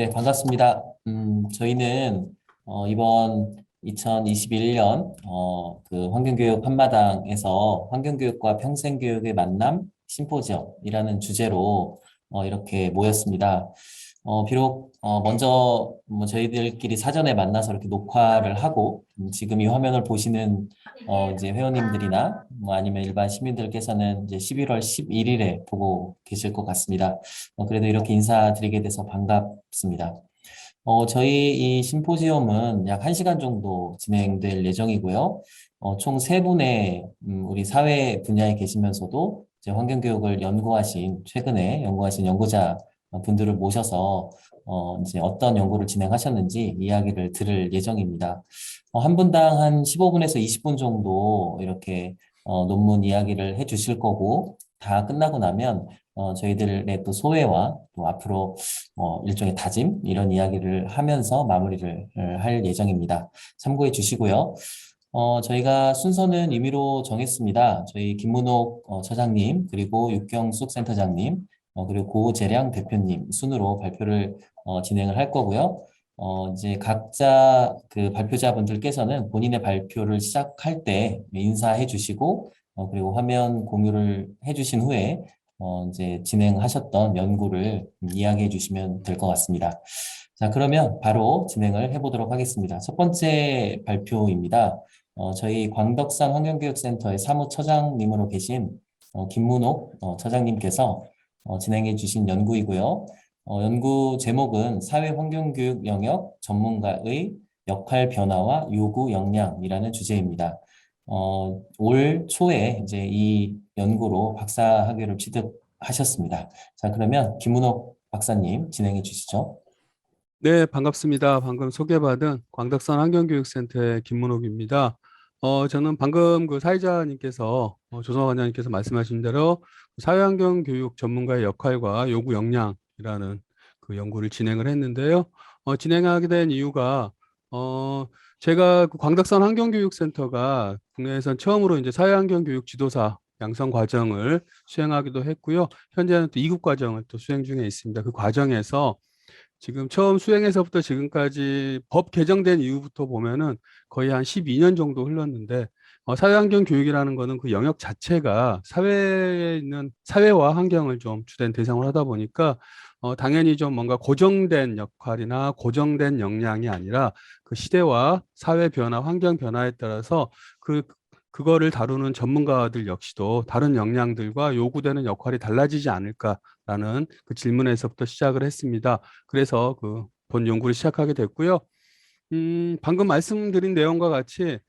네, 반갑습니다. 저희는 이번 2021년 그 환경교육 한마당에서 환경교육과 평생교육의 만남 심포지엄이라는 주제로 이렇게 모였습니다. 비록 먼저 뭐 저희들끼리 사전에 만나서 이렇게 녹화를 하고 지금 이 화면을 보시는 이제 회원님들이나 뭐 아니면 일반 시민들께서는 이제 11월 11일에 보고 계실 것 같습니다. 그래도 이렇게 인사드리게 돼서 반갑습니다. 저희 이 심포지엄은 약 1시간 정도 진행될 예정이고요. 총 세 분의 우리 사회 분야에 계시면서도 이제 환경교육을 최근에 연구하신 연구자 분들을 모셔서 이제 어떤 연구를 진행하셨는지 이야기를 들을 예정입니다. 한 분당 한 15분에서 20분 정도 이렇게 논문 이야기를 해 주실 거고, 다 끝나고 나면 저희들의 또 소회와 또 앞으로 일종의 다짐 이런 이야기를 하면서 마무리를 할 예정입니다. 참고해 주시고요. 저희가 순서는 임의로 정했습니다. 저희 김문옥 처장님, 그리고 육경숙 센터장님, 그리고 고재량 대표님 순으로 발표를 진행을 할 거고요. 이제 각자 그 발표자분들께서는 본인의 발표를 시작할 때 인사해 주시고, 그리고 화면 공유를 해 주신 후에 이제 진행하셨던 연구를 이야기해 주시면 될 것 같습니다. 자, 그러면 바로 진행을 해보도록 하겠습니다. 첫 번째 발표입니다. 저희 광덕산 환경교육센터의 사무처장님으로 계신 김문옥 처장님께서 진행해 주신 연구이고요. 연구 제목은 사회환경교육 영역 전문가의 역할 변화와 요구 역량이라는 주제입니다. 올 초에 이제 이 연구로 박사학위를 취득하셨습니다. 자, 그러면 김문옥 박사님 진행해 주시죠. 네, 반갑습니다. 방금 소개받은 광덕산 환경교육센터의 김문옥입니다. 저는 방금 그 사회자님께서, 조성관장님께서 말씀하신 대로 사회환경교육 전문가의 역할과 요구 역량이라는 그 연구를 진행을 했는데요. 진행하게 된 이유가, 제가 그 광덕산 환경교육센터가 국내에선 처음으로 이제 사회환경교육 지도사 양성 과정을 수행하기도 했고요. 현재는 또 2급 과정을 또 수행 중에 있습니다. 그 과정에서 지금 처음 수행에서부터 지금까지 법 개정된 이후부터 보면은 거의 한 12년 정도 흘렀는데 사회환경 교육이라는 거는 그 영역 자체가 사회에 있는 사회와 환경을 좀 주된 대상으로 하다 보니까 당연히 좀 뭔가 고정된 역할이나 고정된 역량이 아니라 그 시대와 사회 변화, 환경 변화에 따라서 그거를 다루는 전문가들 역시도 다른 역량들과 요구되는 역할이 달라지지 않을까라는 그 질문에서부터 시작을 했습니다. 그래서 그 본 연구를 시작하게 됐고요. 방금 말씀드린 내용과 같이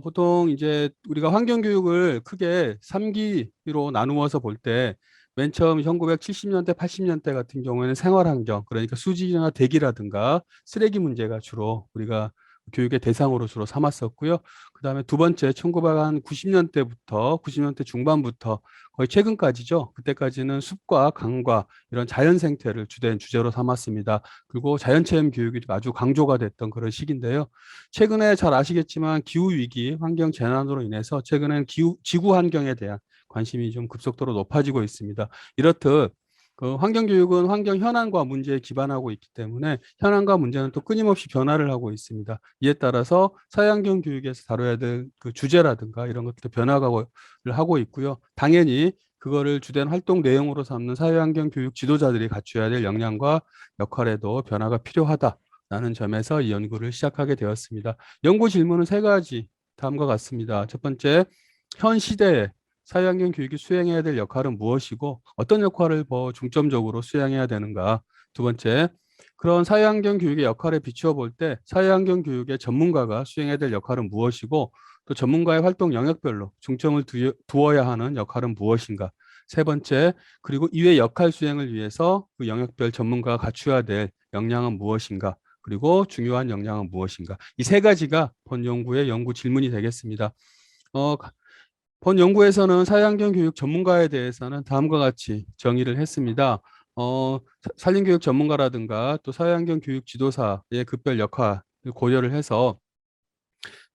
보통 이제 우리가 환경교육을 크게 3기로 나누어서 볼 때 맨 처음 1970년대, 80년대 같은 경우에는 생활환경, 그러니까 수질이나 대기라든가 쓰레기 문제가 주로 우리가 교육의 대상으로 주로 삼았었고요. 그다음에 두 번째 1990년대부터 90년대 중반부터 거의 최근까지죠. 그때까지는 숲과 강과 이런 자연 생태를 주된 주제로 삼았습니다. 그리고 자연체험 교육이 아주 강조가 됐던 그런 시기인데요. 최근에 잘 아시겠지만 기후 위기, 환경 재난으로 인해서 최근엔 지구 환경에 대한 관심이 좀 급속도로 높아지고 있습니다. 이렇듯 그 환경교육은 환경 현안과 문제에 기반하고 있기 때문에 현안과 문제는 또 끊임없이 변화를 하고 있습니다. 이에 따라서 사회환경 교육에서 다뤄야 될 그 주제라든가 이런 것도 변화를 하고 있고요. 당연히 그거를 주된 활동 내용으로 삼는 사회환경 교육 지도자들이 갖춰야 될 역량과 역할에도 변화가 필요하다라는 점에서 이 연구를 시작하게 되었습니다. 연구 질문은 세 가지 다음과 같습니다. 첫 번째, 현 시대에 사회환경 교육이 수행해야 될 역할은 무엇이고 어떤 역할을 더 중점적으로 수행해야 되는가? 두 번째, 그런 사회환경 교육의 역할에 비추어 볼 때 사회환경 교육의 전문가가 수행해야 될 역할은 무엇이고 또 전문가의 활동 영역별로 중점을 두어야 하는 역할은 무엇인가? 세 번째, 그리고 이외 역할 수행을 위해서 그 영역별 전문가가 갖추어야 될 역량은 무엇인가? 그리고 중요한 역량은 무엇인가? 이 세 가지가 본 연구의 연구 질문이 되겠습니다. 어, 본 연구에서는 사회환경 교육 전문가에 대해서는 다음과 같이 정의를 했습니다. 산림교육 전문가라든가 또 사회환경 교육 지도사의 급별 역할을 고려를 해서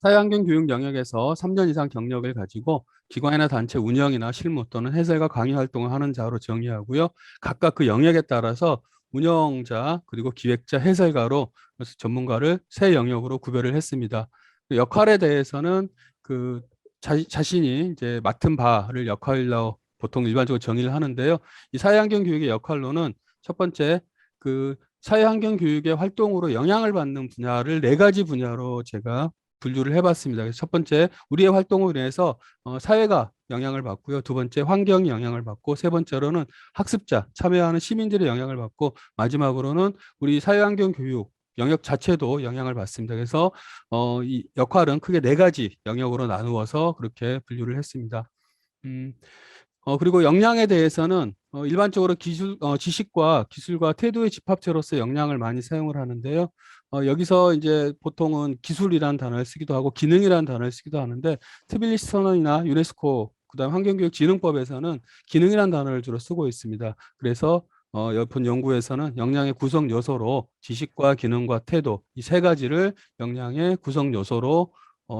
사회환경 교육 영역에서 3년 이상 경력을 가지고 기관이나 단체 운영이나 실무 또는 해설과 강의 활동을 하는 자로 정의하고요. 각각 그 영역에 따라서 운영자, 그리고 기획자, 해설가로 그래서 전문가를 세 영역으로 구별을 했습니다. 그 역할에 대해서는 그 자신이 이제 맡은 바를 역할로 보통 일반적으로 정의를 하는데요. 이 사회환경 교육의 역할로는 첫 번째 그 사회환경 교육의 활동으로 영향을 받는 분야를 네 가지 분야로 제가 분류를 해봤습니다. 그래서 첫 번째 우리의 활동으로 인해서 사회가 영향을 받고요. 두 번째 환경이 영향을 받고 세 번째로는 학습자, 참여하는 시민들의 영향을 받고 마지막으로는 우리 사회환경 교육 영역 자체도 영향을 받습니다. 그래서 이 역할은 크게 네 가지 영역으로 나누어서 그렇게 분류를 했습니다. 음, 그리고 역량에 대해서는 일반적으로 지식과 기술과 태도의 집합체로서 역량을 많이 사용을 하는데요. 여기서 이제 보통은 기술이라는 단어를 쓰기도 하고 기능이라는 단어를 쓰기도 하는데 트빌리시 선언이나 유네스코 그다음 환경교육진흥법에서는 기능이라는 단어를 주로 쓰고 있습니다. 그래서 본 연구에서는 역량의 구성 요소로 지식과 기능과 태도 이 세 가지를 역량의 구성 요소로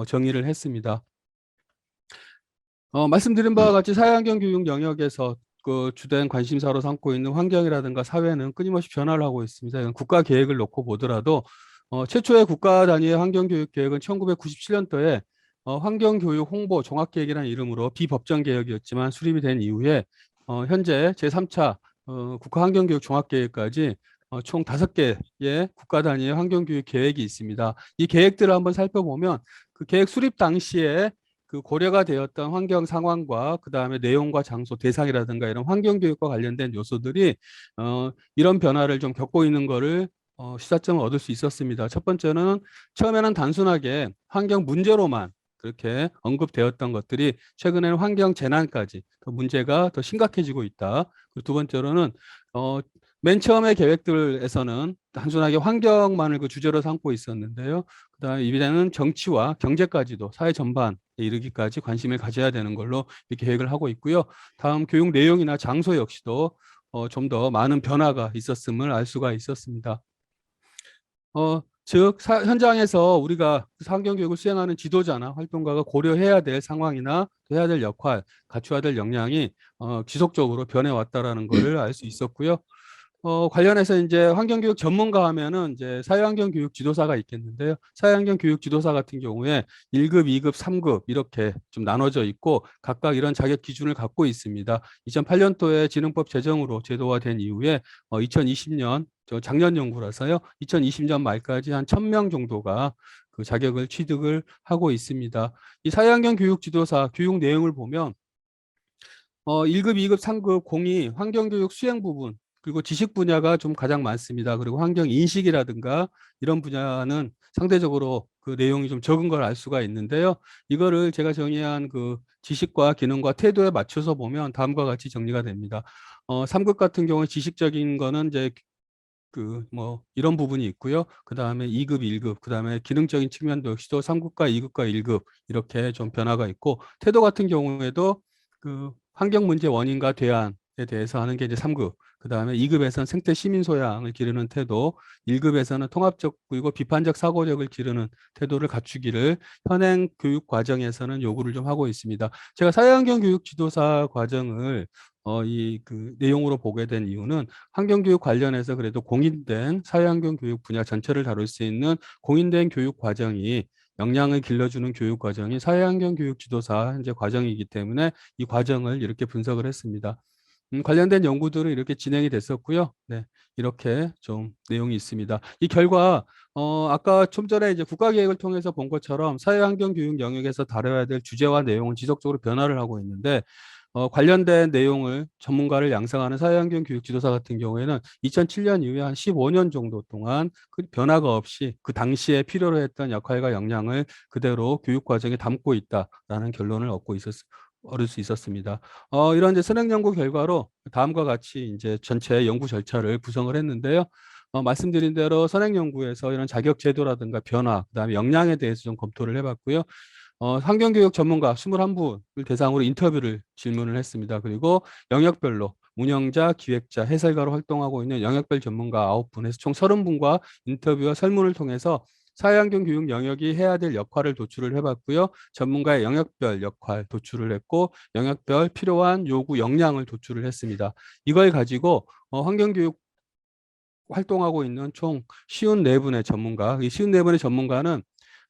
정의를 했습니다. 말씀드린 바와 같이 사회환경 교육 영역에서 그 주된 관심사로 삼고 있는 환경이라든가 사회는 끊임없이 변화를 하고 있습니다. 이건 국가 계획을 놓고 보더라도 최초의 국가 단위의 환경 교육 계획은 1997년도에 환경교육 홍보 종합계획이라는 이름으로 비법정 계획이었지만 수립이 된 이후에 현재 제3차 국가 환경교육 종합계획까지 총 5개의 국가 단위의 환경교육 계획이 있습니다. 이 계획들을 한번 살펴보면 그 계획 수립 당시에 그 고려가 되었던 환경 상황과 그 다음에 내용과 장소, 대상이라든가 이런 환경 교육과 관련된 요소들이 이런 변화를 좀 겪고 있는 거를 시사점을 얻을 수 있었습니다. 첫 번째는 처음에는 단순하게 환경 문제로만 그렇게 언급되었던 것들이 최근에는 환경 재난까지 더 문제가 더 심각해지고 있다. 그리고 두 번째로는 맨 처음의 계획들에서는 단순하게 환경만을 그 주제로 삼고 있었는데요. 그다음에 이번에는 정치와 경제까지도 사회 전반에 이르기까지 관심을 가져야 되는 걸로 이렇게 계획을 하고 있고요. 다음 교육 내용이나 장소 역시도 좀 더 많은 변화가 있었음을 알 수가 있었습니다. 즉 현장에서 우리가 환경교육을 수행하는 지도자나 활동가가 고려해야 될 상황이나 해야 될 역할, 갖춰야 될 역량이 지속적으로 변해왔다라는 것을 알 수 있었고요. 관련해서 이제 환경교육 전문가 하면은 이제 사회환경교육 지도사가 있겠는데요. 사회환경교육 지도사 같은 경우에 1급, 2급, 3급 이렇게 좀 나눠져 있고 각각 이런 자격 기준을 갖고 있습니다. 2008년도에 진흥법 제정으로 제도화된 이후에 2020년 작년 연구라서요. 2020년 말까지 한 1,000명 정도가 그 자격을 취득을 하고 있습니다. 이 사회환경교육 지도사 교육 내용을 보면 1급, 2급, 3급 공이 환경교육 수행 부분 그리고 지식 분야가 좀 가장 많습니다. 그리고 환경 인식이라든가 이런 분야는 상대적으로 그 내용이 좀 적은 걸 알 수가 있는데요. 이거를 제가 정의한 그 지식과 기능과 태도에 맞춰서 보면 다음과 같이 정리가 됩니다. 3급 같은 경우에 지식적인 거는 이제 그 뭐 이런 부분이 있고요. 그다음에 2급, 1급, 그다음에 기능적인 측면도 역시도 3급과 2급과 1급 이렇게 좀 변화가 있고 태도 같은 경우에도 그 환경 문제 원인과 대안에 대해서 하는 게 이제 3급. 그다음에 2급에서는 생태 시민 소양을 기르는 태도, 1급에서는 통합적 그리고 비판적 사고력을 기르는 태도를 갖추기를 현행 교육 과정에서는 요구를 좀 하고 있습니다. 제가 사회환경 교육 지도사 과정을 이 그 내용으로 보게 된 이유는 환경교육 관련해서 그래도 공인된 사회환경교육 분야 전체를 다룰 수 있는 공인된 교육 과정이 역량을 길러주는 교육 과정이 사회환경교육 지도사 현재 과정이기 때문에 이 과정을 이렇게 분석을 했습니다. 관련된 연구들은 이렇게 진행이 됐었고요. 네, 이렇게 좀 내용이 있습니다. 이 결과 아까 좀 전에 이제 국가계획을 통해서 본 것처럼 사회환경교육 영역에서 다뤄야 될 주제와 내용은 지속적으로 변화를 하고 있는데 관련된 내용을 전문가를 양성하는 사회환경 교육 지도사 같은 경우에는 2007년 이후에 한 15년 정도 동안 그 변화가 없이 그 당시에 필요로 했던 역할과 역량을 그대로 교육 과정에 담고 있다라는 결론을 얻을 수 있었습니다. 이런 이제 선행 연구 결과로 다음과 같이 이제 전체 연구 절차를 구성을 했는데요. 말씀드린 대로 선행 연구에서 이런 자격 제도라든가 변화, 그다음에 역량에 대해서 좀 검토를 해봤고요. 환경교육 전문가 21분을 대상으로 인터뷰를 질문을 했습니다. 그리고 영역별로 운영자, 기획자, 해설가로 활동하고 있는 영역별 전문가 9분에서 총 30분과 인터뷰와 설문을 통해서 사회환경 교육 영역이 해야 될 역할을 도출을 해봤고요. 전문가의 영역별 역할 도출을 했고 영역별 필요한 요구 역량을 도출을 했습니다. 이걸 가지고 환경교육 활동하고 있는 총 54분의 전문가. 이 54분의 전문가는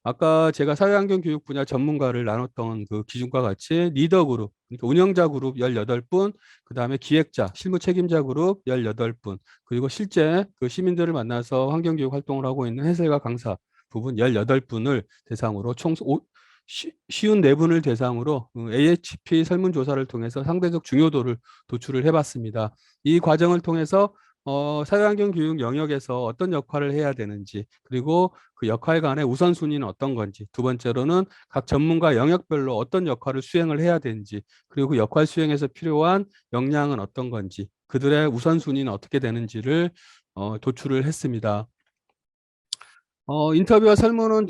아까 제가 사회환경 교육 분야 전문가를 나눴던 그 기준과 같이 리더 그룹, 그러니까 운영자 그룹 18분, 그다음에 기획자, 실무 책임자 그룹 18분, 그리고 실제 그 시민들을 만나서 환경 교육 활동을 하고 있는 해설가 강사 부분 18분을 대상으로 총 54분을 대상으로 AHP 설문조사를 통해서 상대적 중요도를 도출을 해봤습니다. 이 과정을 통해서 사회환경 교육 영역에서 어떤 역할을 해야 되는지, 그리고 그 역할 간의 우선순위는 어떤 건지, 두 번째로는 각 전문가 영역별로 어떤 역할을 수행을 해야 되는지, 그리고 그 역할 수행에서 필요한 역량은 어떤 건지, 그들의 우선순위는 어떻게 되는지를 도출을 했습니다. 인터뷰와 설문은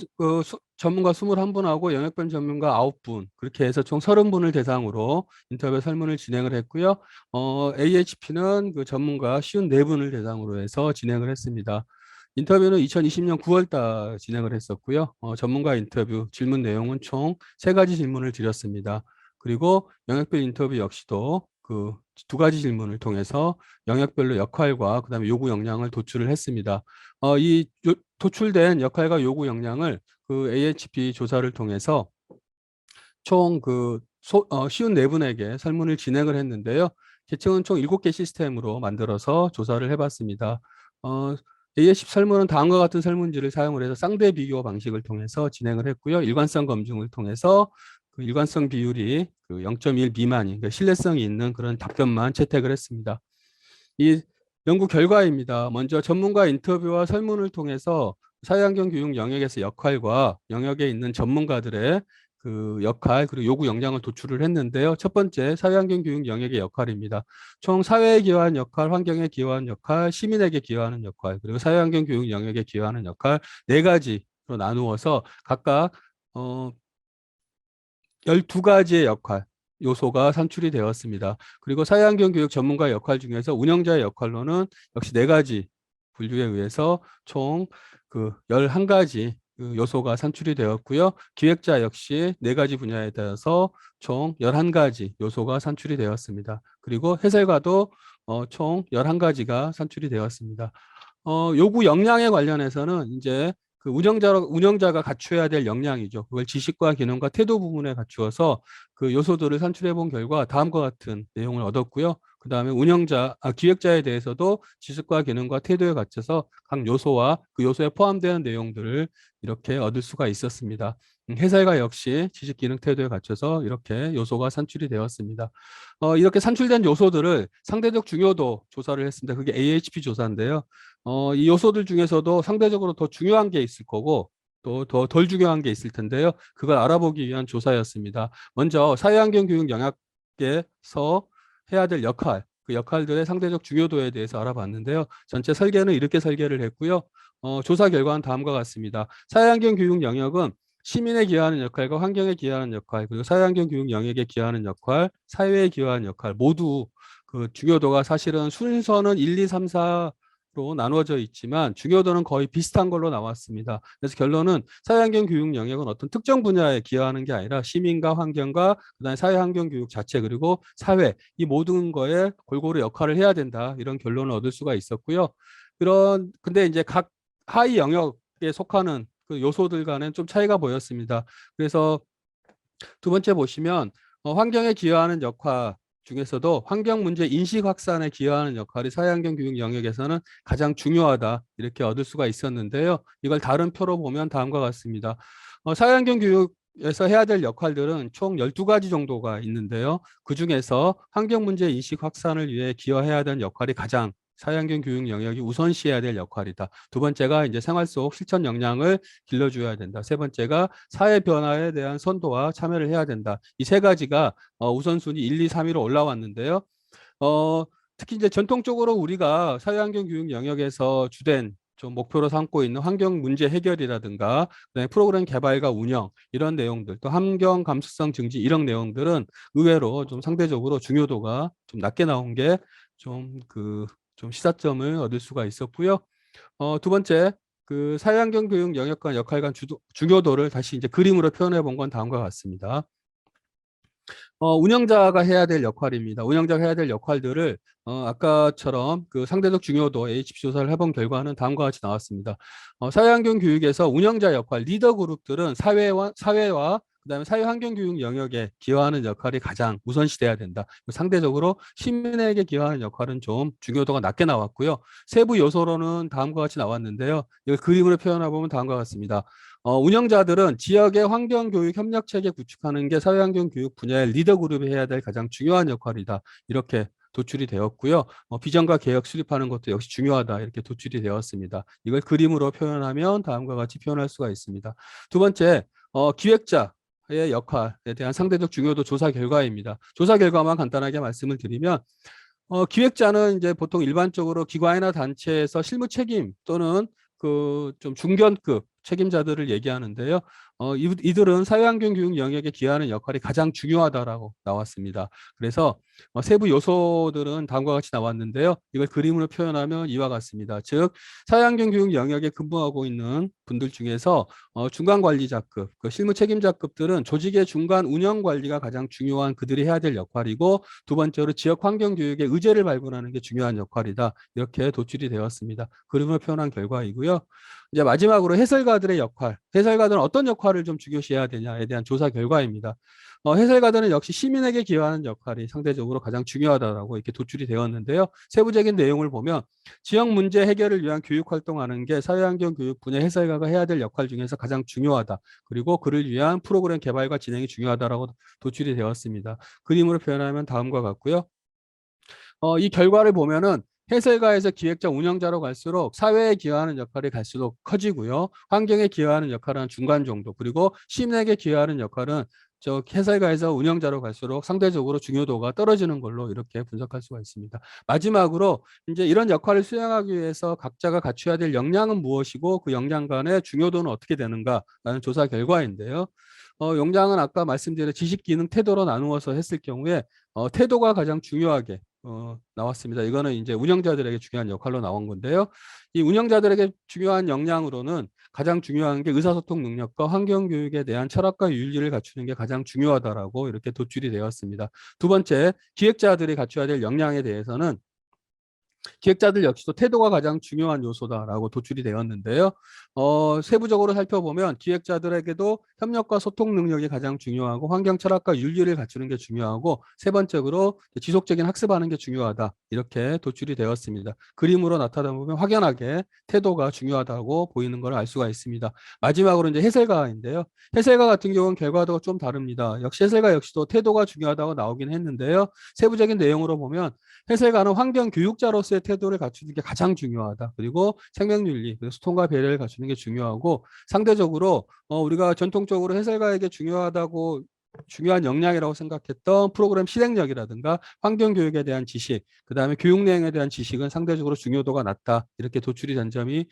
전문가 21분하고 영역별 전문가 9분, 그렇게 해서 총 30분을 대상으로 인터뷰 설문을 진행을 했고요. AHP는 그 전문가 54분을 대상으로 해서 진행을 했습니다. 인터뷰는 2020년 9월 달 진행을 했었고요. 전문가 인터뷰 질문 내용은 총 3가지 질문을 드렸습니다. 그리고 영역별 인터뷰 역시도 그 2가지 질문을 통해서 영역별로 역할과 그다음에 요구 역량을 도출을 했습니다. 이 도출된 역할과 요구 역량을 그 AHP 조사를 통해서 총 쉬운 네 분에게 설문을 진행을 했는데요. 계층은 총 7개 시스템으로 만들어서 조사를 해봤습니다. AHP 설문은 다음과 같은 설문지를 사용을 해서 쌍대 비교 방식을 통해서 진행을 했고요. 일관성 검증을 통해서 그 일관성 비율이 그 0.1 미만인, 그러니까 신뢰성이 있는 그런 답변만 채택을 했습니다. 이 연구 결과입니다. 먼저 전문가 인터뷰와 설문을 통해서 사회환경 교육 영역에서 역할과 영역에 있는 전문가들의 그 역할 그리고 요구 역량을 도출을 했는데요. 첫 번째 사회환경 교육 영역의 역할입니다. 총 사회에 기여하는 역할, 환경에 기여하는 역할, 시민에게 기여하는 역할, 그리고 사회환경 교육 영역에 기여하는 역할 4가지로 나누어서 각각 12가지의 역할, 요소가 산출이 되었습니다. 그리고 사회환경 교육 전문가의 역할 중에서 운영자의 역할로는 역시 4가지 분류에 의해서 총 그 11가지 그 요소가 산출이 되었고요. 기획자 역시 4가지 분야에 대해서 총 11가지 요소가 산출이 되었습니다. 그리고 해설가도 총 11가지가 산출이 되었습니다. 요구 역량에 관련해서는 이제 그 운영자가 갖춰야 될 역량이죠. 그걸 지식과 기능과 태도 부분에 갖추어서 그 요소들을 산출해 본 결과 다음과 같은 내용을 얻었고요. 그 다음에 기획자에 대해서도 지식과 기능과 태도에 갖춰서 각 요소와 그 요소에 포함되는 내용들을 이렇게 얻을 수가 있었습니다. 해설가 역시 지식, 기능, 태도에 갖춰서 이렇게 요소가 산출이 되었습니다. 이렇게 산출된 요소들을 상대적 중요도 조사를 했습니다. 그게 AHP 조사인데요. 이 요소들 중에서도 상대적으로 더 중요한 게 있을 거고 또 더 덜 중요한 게 있을 텐데요. 그걸 알아보기 위한 조사였습니다. 먼저 사회환경 교육 영역에서 해야 될 역할, 그 역할들의 상대적 중요도에 대해서 알아봤는데요. 전체 설계는 이렇게 설계를 했고요. 조사 결과는 다음과 같습니다. 사회환경 교육 영역은 시민에 기여하는 역할과 환경에 기여하는 역할, 그리고 사회환경 교육 영역에 기여하는 역할, 사회에 기여하는 역할 모두 그 중요도가 사실은 순서는 1, 2, 3, 4 로 나누어져 있지만 중요도는 거의 비슷한 걸로 나왔습니다. 그래서 결론은 사회환경 교육 영역은 어떤 특정 분야에 기여하는 게 아니라 시민과 환경과 그다음에 사회환경 교육 자체 그리고 사회 이 모든 거에 골고루 역할을 해야 된다 이런 결론을 얻을 수가 있었고요. 근데 이제 각 하위 영역에 속하는 그 요소들 간엔 좀 차이가 보였습니다. 그래서 두 번째 보시면 환경에 기여하는 역할 중에서도 환경 문제 인식 확산에 기여하는 역할이 사회환경 교육 영역에서는 가장 중요하다 이렇게 얻을 수가 있었는데요. 이걸 다른 표로 보면 다음과 같습니다. 사회환경 교육에서 해야 될 역할들은 총 12가지 정도가 있는데요. 그중에서 환경 문제 인식 확산을 위해 기여해야 되는 역할이 가장 사회환경 교육 영역이 우선시해야 될 역할이다. 두 번째가 이제 생활 속 실천 역량을 길러줘야 된다. 세 번째가 사회 변화에 대한 선도와 참여를 해야 된다. 이 3가지가 우선순위 1, 2, 3위로 올라왔는데요. 어, 특히 이제 전통적으로 우리가 사회환경 교육 영역에서 주된 좀 목표로 삼고 있는 환경 문제 해결이라든가 그다음에 프로그램 개발과 운영 이런 내용들 또 환경 감수성 증진 이런 내용들은 의외로 좀 상대적으로 중요도가 좀 낮게 나온 게 좀 시사점을 얻을 수가 있었고요. 두 번째, 그 사회환경 교육 영역과 역할 간 중요도를 다시 이제 그림으로 표현해 본 건 다음과 같습니다. 운영자가 해야 될 역할입니다. 운영자가 해야 될 역할들을 아까처럼 그 상대적 중요도 HB 조사를 해본 결과는 다음과 같이 나왔습니다. 사회환경 교육에서 운영자 역할, 리더 그룹들은 사회와 그다음에 사회환경교육 영역에 기여하는 역할이 가장 우선시돼야 된다. 상대적으로 시민에게 기여하는 역할은 좀 중요도가 낮게 나왔고요. 세부 요소로는 다음과 같이 나왔는데요. 이걸 그림으로 표현해 보면 다음과 같습니다. 운영자들은 지역의 환경교육 협력체계 구축하는 게 사회환경교육 분야의 리더 그룹이 해야 될 가장 중요한 역할이다. 이렇게 도출이 되었고요. 비전과 계획 수립하는 것도 역시 중요하다. 이렇게 도출이 되었습니다. 이걸 그림으로 표현하면 다음과 같이 표현할 수가 있습니다. 두 번째, 기획자의 역할에 대한 상대적 중요도 조사 결과입니다. 조사 결과만 간단하게 말씀을 드리면 기획자는 이제 보통 일반적으로 기관이나 단체에서 실무 책임 또는 그 좀 중견급 책임자들을 얘기하는데요. 이들은 사회환경 교육 영역에 기여하는 역할이 가장 중요하다라고 나왔습니다. 그래서 세부 요소들은 다음과 같이 나왔는데요. 이걸 그림으로 표현하면 이와 같습니다. 즉 사회환경 교육 영역에 근무하고 있는 분들 중에서 중간 관리자급, 그 실무 책임자급들은 조직의 중간 운영 관리가 가장 중요한 그들이 해야 될 역할이고 두 번째로 지역 환경 교육의 의제를 발굴하는 게 중요한 역할이다. 이렇게 도출이 되었습니다. 그림으로 표현한 결과이고요. 이제 마지막으로 해설가들의 역할, 해설가들은 어떤 역할을 좀 중요시해야 되냐에 대한 조사 결과입니다. 해설가들은 역시 시민에게 기여하는 역할이 상대적으로 가장 중요하다라고 이렇게 도출이 되었는데요. 세부적인 내용을 보면 지역 문제 해결을 위한 교육 활동하는 게 사회환경 교육 분야 해설가가 해야 될 역할 중에서 가장 중요하다. 그리고 그를 위한 프로그램 개발과 진행이 중요하다라고 도출이 되었습니다. 그림으로 표현하면 다음과 같고요. 이 결과를 보면은 해설가에서 기획자 운영자로 갈수록 사회에 기여하는 역할이 갈수록 커지고요. 환경에 기여하는 역할은 중간 정도, 그리고 시민에게 기여하는 역할은 저 해설가에서 운영자로 갈수록 상대적으로 중요도가 떨어지는 걸로 이렇게 분석할 수가 있습니다. 마지막으로 이제 이런 역할을 수행하기 위해서 각자가 갖춰야 될 역량은 무엇이고 그 역량 간의 중요도는 어떻게 되는가라는 조사 결과인데요. 역량은 아까 말씀드린 지식, 기능, 태도로 나누어서 했을 경우에 태도가 가장 중요하게 나왔습니다. 이거는 이제 운영자들에게 중요한 역할로 나온 건데요. 이 운영자들에게 중요한 역량으로는 가장 중요한 게 의사소통 능력과 환경교육에 대한 철학과 윤리를 갖추는 게 가장 중요하다라고 이렇게 도출이 되었습니다. 두 번째, 기획자들이 갖춰야 될 역량에 대해서는 기획자들 역시도 태도가 가장 중요한 요소다라고 도출이 되었는데요. 세부적으로 살펴보면 기획자들에게도 협력과 소통 능력이 가장 중요하고 환경 철학과 윤리를 갖추는 게 중요하고 세 번째로 지속적인 학습하는 게 중요하다. 이렇게 도출이 되었습니다. 그림으로 나타나 보면 확연하게 태도가 중요하다고 보이는 걸 알 수가 있습니다. 마지막으로 이제 해설가인데요. 해설가 같은 경우는 결과도 좀 다릅니다. 역시 해설가 역시도 태도가 중요하다고 나오긴 했는데요. 세부적인 내용으로 보면 해설가는 환경 교육자로서의 태도를 갖추는 게 가장 중요하다. 그리고 생명윤리, 그리고 소통과 배려를 갖추는 게 중요하고 상대적으로 우리가 전통적으로 해설가에게 중요한 역량이라고 생각했던 프로그램 실행력이라든가 환경교육에 대한 지식, 그다음에 교육 내용에 대한 지식은 상대적으로 중요도가 낮다. 이렇게 도출이 된 점이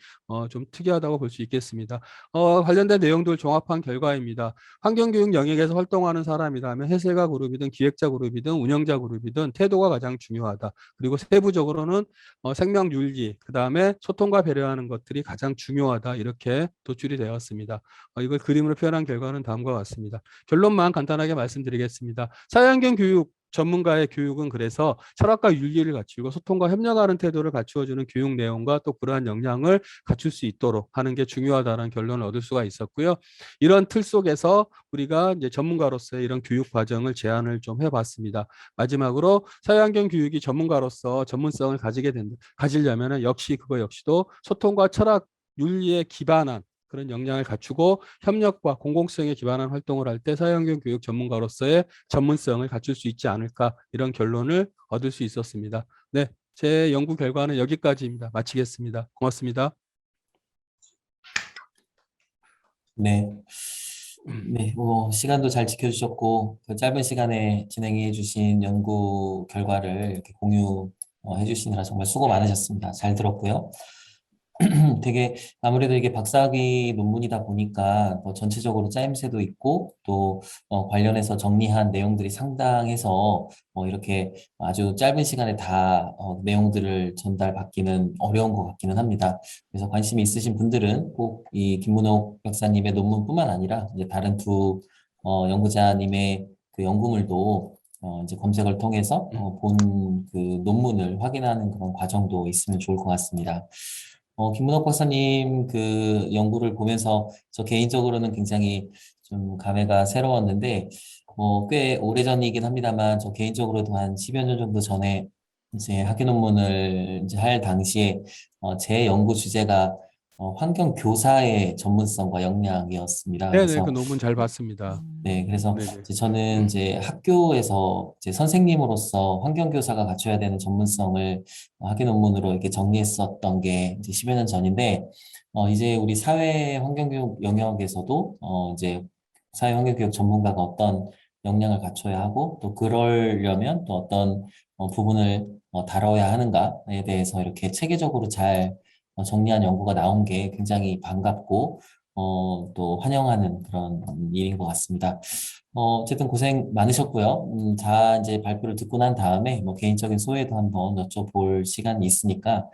좀 특이하다고 볼 수 있겠습니다. 관련된 내용들 종합한 결과입니다. 환경교육 영역에서 활동하는 사람이라면 해설가 그룹이든 기획자 그룹이든 운영자 그룹이든 태도가 가장 중요하다. 그리고 세부적으로는 생명윤리, 그다음에 소통과 배려하는 것들이 가장 중요하다. 이렇게 도출이 되었습니다. 이걸 그림으로 표현한 결과는 다음과 같습니다. 결론만 간단하게 말씀드리겠습니다. 사회환경 교육 전문가의 교육은 그래서 철학과 윤리를 갖추고 소통과 협력하는 태도를 갖추어주는 교육 내용과 또 그러한 역량을 갖출 수 있도록 하는 게 중요하다는 결론을 얻을 수가 있었고요. 이런 틀 속에서 우리가 이제 전문가로서의 이런 교육 과정을 제안을 좀 해봤습니다. 마지막으로 사회환경 교육이 전문가로서 전문성을 가지려면 역시 그거 역시도 소통과 철학 윤리에 기반한 그런 역량을 갖추고 협력과 공공성에 기반한 활동을 할 때 사회환경 교육 전문가로서의 전문성을 갖출 수 있지 않을까 이런 결론을 얻을 수 있었습니다. 네, 제 연구 결과는 여기까지입니다. 마치겠습니다. 고맙습니다. 네. 네, 시간도 잘 지켜주셨고, 그 짧은 시간에 진행해 주신 연구 결과를 이렇게 공유해 주시느라 정말 수고 많으셨습니다. 잘 들었고요. 되게 아무래도 이게 박사학위 논문이다 보니까 뭐 전체적으로 짜임새도 있고 또 관련해서 정리한 내용들이 상당해서 이렇게 아주 짧은 시간에 다 내용들을 전달받기는 어려운 것 같기는 합니다. 그래서 관심이 있으신 분들은 꼭 이 김문옥 박사님의 논문뿐만 아니라 이제 다른 두 연구자님의 그 연구물도 이제 검색을 통해서 본 그 논문을 확인하는 그런 과정도 있으면 좋을 것 같습니다. 김문옥 박사님 그 연구를 보면서 저 개인적으로는 굉장히 좀 감회가 새로웠는데, 꽤 오래전이긴 합니다만, 저 개인적으로도 한 10여 년 정도 전에 이제 학위 논문을 이제 할 당시에, 제 연구 주제가 환경 교사의 전문성과 역량이었습니다. 네네, 그 그래서 논문 잘 봤습니다. 네, 그래서 네네. 이제 저는 이제 학교에서 이제 선생님으로서 환경교사가 갖춰야 되는 전문성을 학위 논문으로 이렇게 정리했었던 게 이제 10여 년 전인데, 이제 우리 사회 환경교육 영역에서도, 이제 사회 환경교육 전문가가 어떤 역량을 갖춰야 하고, 또 그러려면 또 어떤 부분을 다뤄야 하는가에 대해서 이렇게 체계적으로 잘 정리한 연구가 나온 게 굉장히 반갑고, 또 환영하는 그런 일인 것 같습니다. 어쨌든 고생 많으셨고요. 자, 이제 발표를 듣고 난 다음에 뭐 개인적인 소회도 한번 여쭤볼 시간이 있으니까,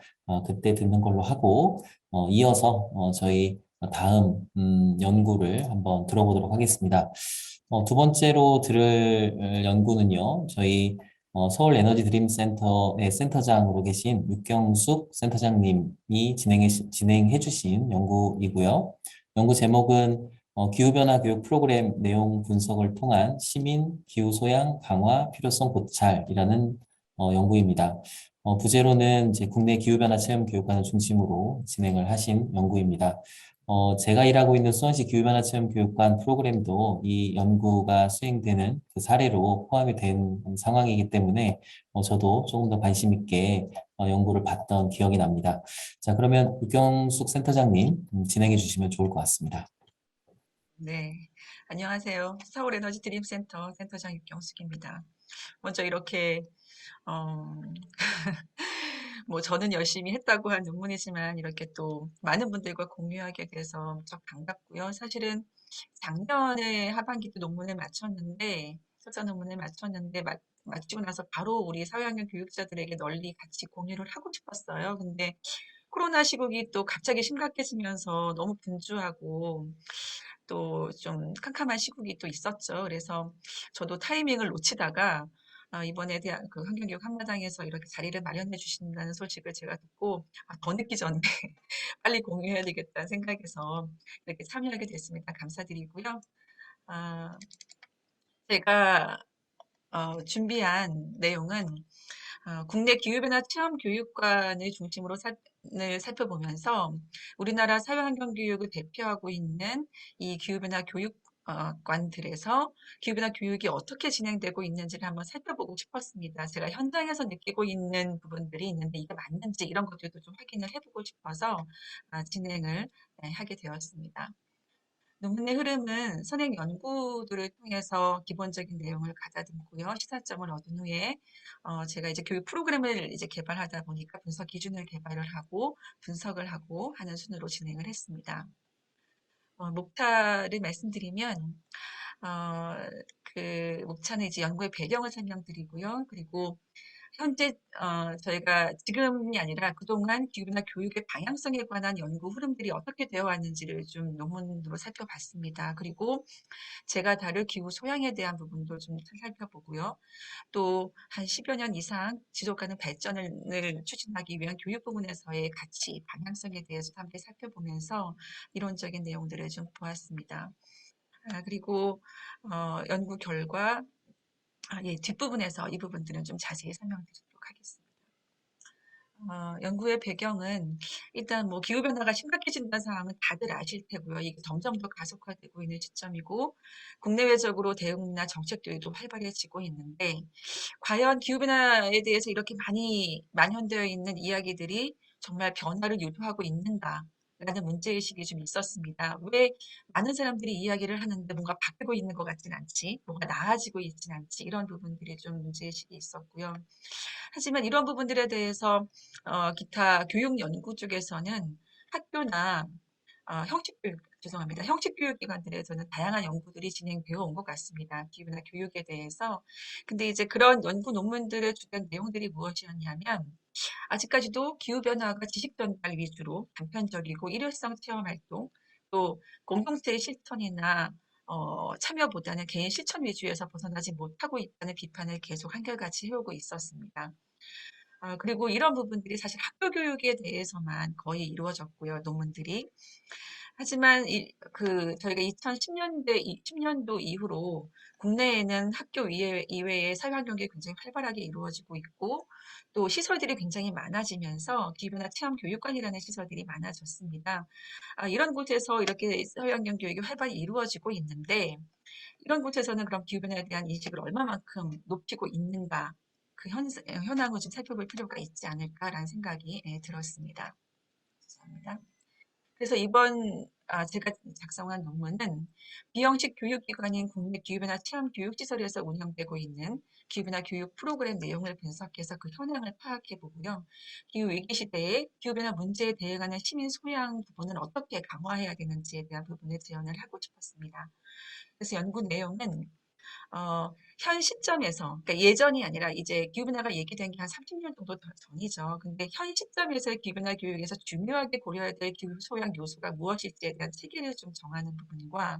그때 듣는 걸로 하고, 이어서, 저희 다음, 연구를 한번 들어보도록 하겠습니다. 두 번째로 들을 연구는요, 저희 서울 에너지 드림 센터의 센터장으로 계신 육경숙 센터장님이 진행해 주신 연구이고요. 연구 제목은 기후변화 교육 프로그램 내용 분석을 통한 시민 기후 소양 강화 필요성 고찰이라는 연구입니다. 부제로는 이제 국내 기후변화 체험 교육관을 중심으로 진행을 하신 연구입니다. 제가 일하고 있는 수원시 기후변화 체험 교육관 프로그램도 이 연구가 수행되는 그 사례로 포함이 된 상황이기 때문에 저도 조금 더 관심 있게 연구를 봤던 기억이 납니다. 자, 그러면 유경숙 센터장님 진행해 주시면 좋을 것 같습니다. 네, 안녕하세요. 서울 에너지 드림 센터 센터장 육경숙입니다. 먼저 이렇게 어, 뭐 저는 열심히 했다고 한 논문이지만 이렇게 또 많은 분들과 공유하게 돼서 무척 반갑고요. 사실은 작년에 하반기도 논문을 마쳤는데 석사 논문을 마쳤는데 마치고 나서 바로 우리 사회환경 교육자들에게 널리 같이 공유를 하고 싶었어요. 근데 코로나 시국이 또 갑자기 심각해지면서 너무 분주하고 또 좀 캄캄한 시국이 또 있었죠. 그래서 저도 타이밍을 놓치다가 이번에 대한 그 환경교육 한마당에서 이렇게 자리를 마련해 주신다는 소식을 제가 듣고 더 늦기 전에 빨리 공유해야 되겠다는 생각에서 이렇게 참여하게 됐습니다. 감사드리고요. 아, 제가 준비한 내용은 국내 기후변화 체험 교육관을 중심으로 살펴보면서 우리나라 사회환경교육을 대표하고 있는 이 기후변화 교육관들에서 기후변화 교육이 어떻게 진행되고 있는지를 한번 살펴보고 싶었습니다. 제가 현장에서 느끼고 있는 부분들이 있는데 이게 맞는지 이런 것들도 좀 확인을 해보고 싶어서 진행을 하게 되었습니다. 논문의 흐름은 선행 연구들을 통해서 기본적인 내용을 가다듬고요. 시사점을 얻은 후에 제가 이제 교육 프로그램을 이제 개발하다 보니까 분석 기준을 개발을 하고 분석을 하고 하는 순으로 진행을 했습니다. 목차를 말씀드리면 어, 그 목차는 이제 연구의 배경을 설명드리고요. 그리고 현재 저희가 지금이 아니라 그동안 기후변화 교육의 방향성에 관한 연구 흐름들이 어떻게 되어 왔는지를 좀 논문으로 살펴봤습니다. 그리고 제가 다룰 기후 소양에 대한 부분도 좀 살펴보고요. 또 한 10여 년 이상 지속 가능 발전을 추진하기 위한 교육 부분에서의 가치, 방향성에 대해서 함께 살펴보면서 이론적인 내용들을 좀 보았습니다. 그리고 연구 결과 예, 뒷부분에서 이 부분들은 좀 자세히 설명드리도록 하겠습니다. 연구의 배경은 일단 뭐 기후변화가 심각해진다는 상황은 다들 아실 테고요. 이게 점점 더 가속화되고 있는 시점이고 국내외적으로 대응이나 정책들도 활발해지고 있는데 과연 기후변화에 대해서 이렇게 많이 만연되어 있는 이야기들이 정말 변화를 유도하고 있는가? 라는 문제의식이 좀 있었습니다. 왜 많은 사람들이 이야기를 하는데 뭔가 바뀌고 있는 것 같진 않지, 뭔가 나아지고 있진 않지, 이런 부분들이 좀 문제의식이 있었고요. 하지만 이런 부분들에 대해서 기타 교육 연구 쪽에서는 학교나 형식교육, 죄송합니다. 형식교육기관들에서는 다양한 연구들이 진행되어 온 것 같습니다. 기후나 교육에 대해서. 근데 이제 그런 연구 논문들의 주된 내용들이 무엇이었냐면, 아직까지도 기후변화가 지식 전달 위주로 단편적이고 일회성 체험 활동, 또 공동체의 실천이나 참여보다는 개인 실천 위주에서 벗어나지 못하고 있다는 비판을 계속 한결같이 해오고 있었습니다. 그리고 이런 부분들이 사실 학교 교육에 대해서만 거의 이루어졌고요, 논문들이. 하지만 저희가 10년도 이후로 국내에는 학교 이외의 사회환경이 굉장히 활발하게 이루어지고 있고 또 시설들이 굉장히 많아지면서 기부나 체험교육관이라는 시설들이 많아졌습니다. 이런 곳에서 이렇게 사회환경 교육이 활발히 이루어지고 있는데 이런 곳에서는 그럼 기후변화에 대한 인식을 얼마만큼 높이고 있는가 그 현황을 좀 살펴볼 필요가 있지 않을까라는 생각이 들었습니다. 감사합니다. 그래서 이번 제가 작성한 논문은 비형식 교육기관인 국내 기후변화 체험교육시설에서 운영되고 있는 기후변화 교육 프로그램 내용을 분석해서 그 현황을 파악해 보고요. 기후위기 시대에 기후변화 문제에 대응하는 시민 소양 부분은 어떻게 강화해야 되는지에 대한 부분을 제언을 하고 싶었습니다. 그래서 연구 내용은 현 시점에서, 그러니까 예전이 아니라 이제 기후변화가 얘기된 게 한 30년 정도 전이죠. 근데 현 시점에서의 기후변화 교육에서 중요하게 고려해야 될 기후 소양 요소가 무엇일지에 대한 체계를 좀 정하는 부분과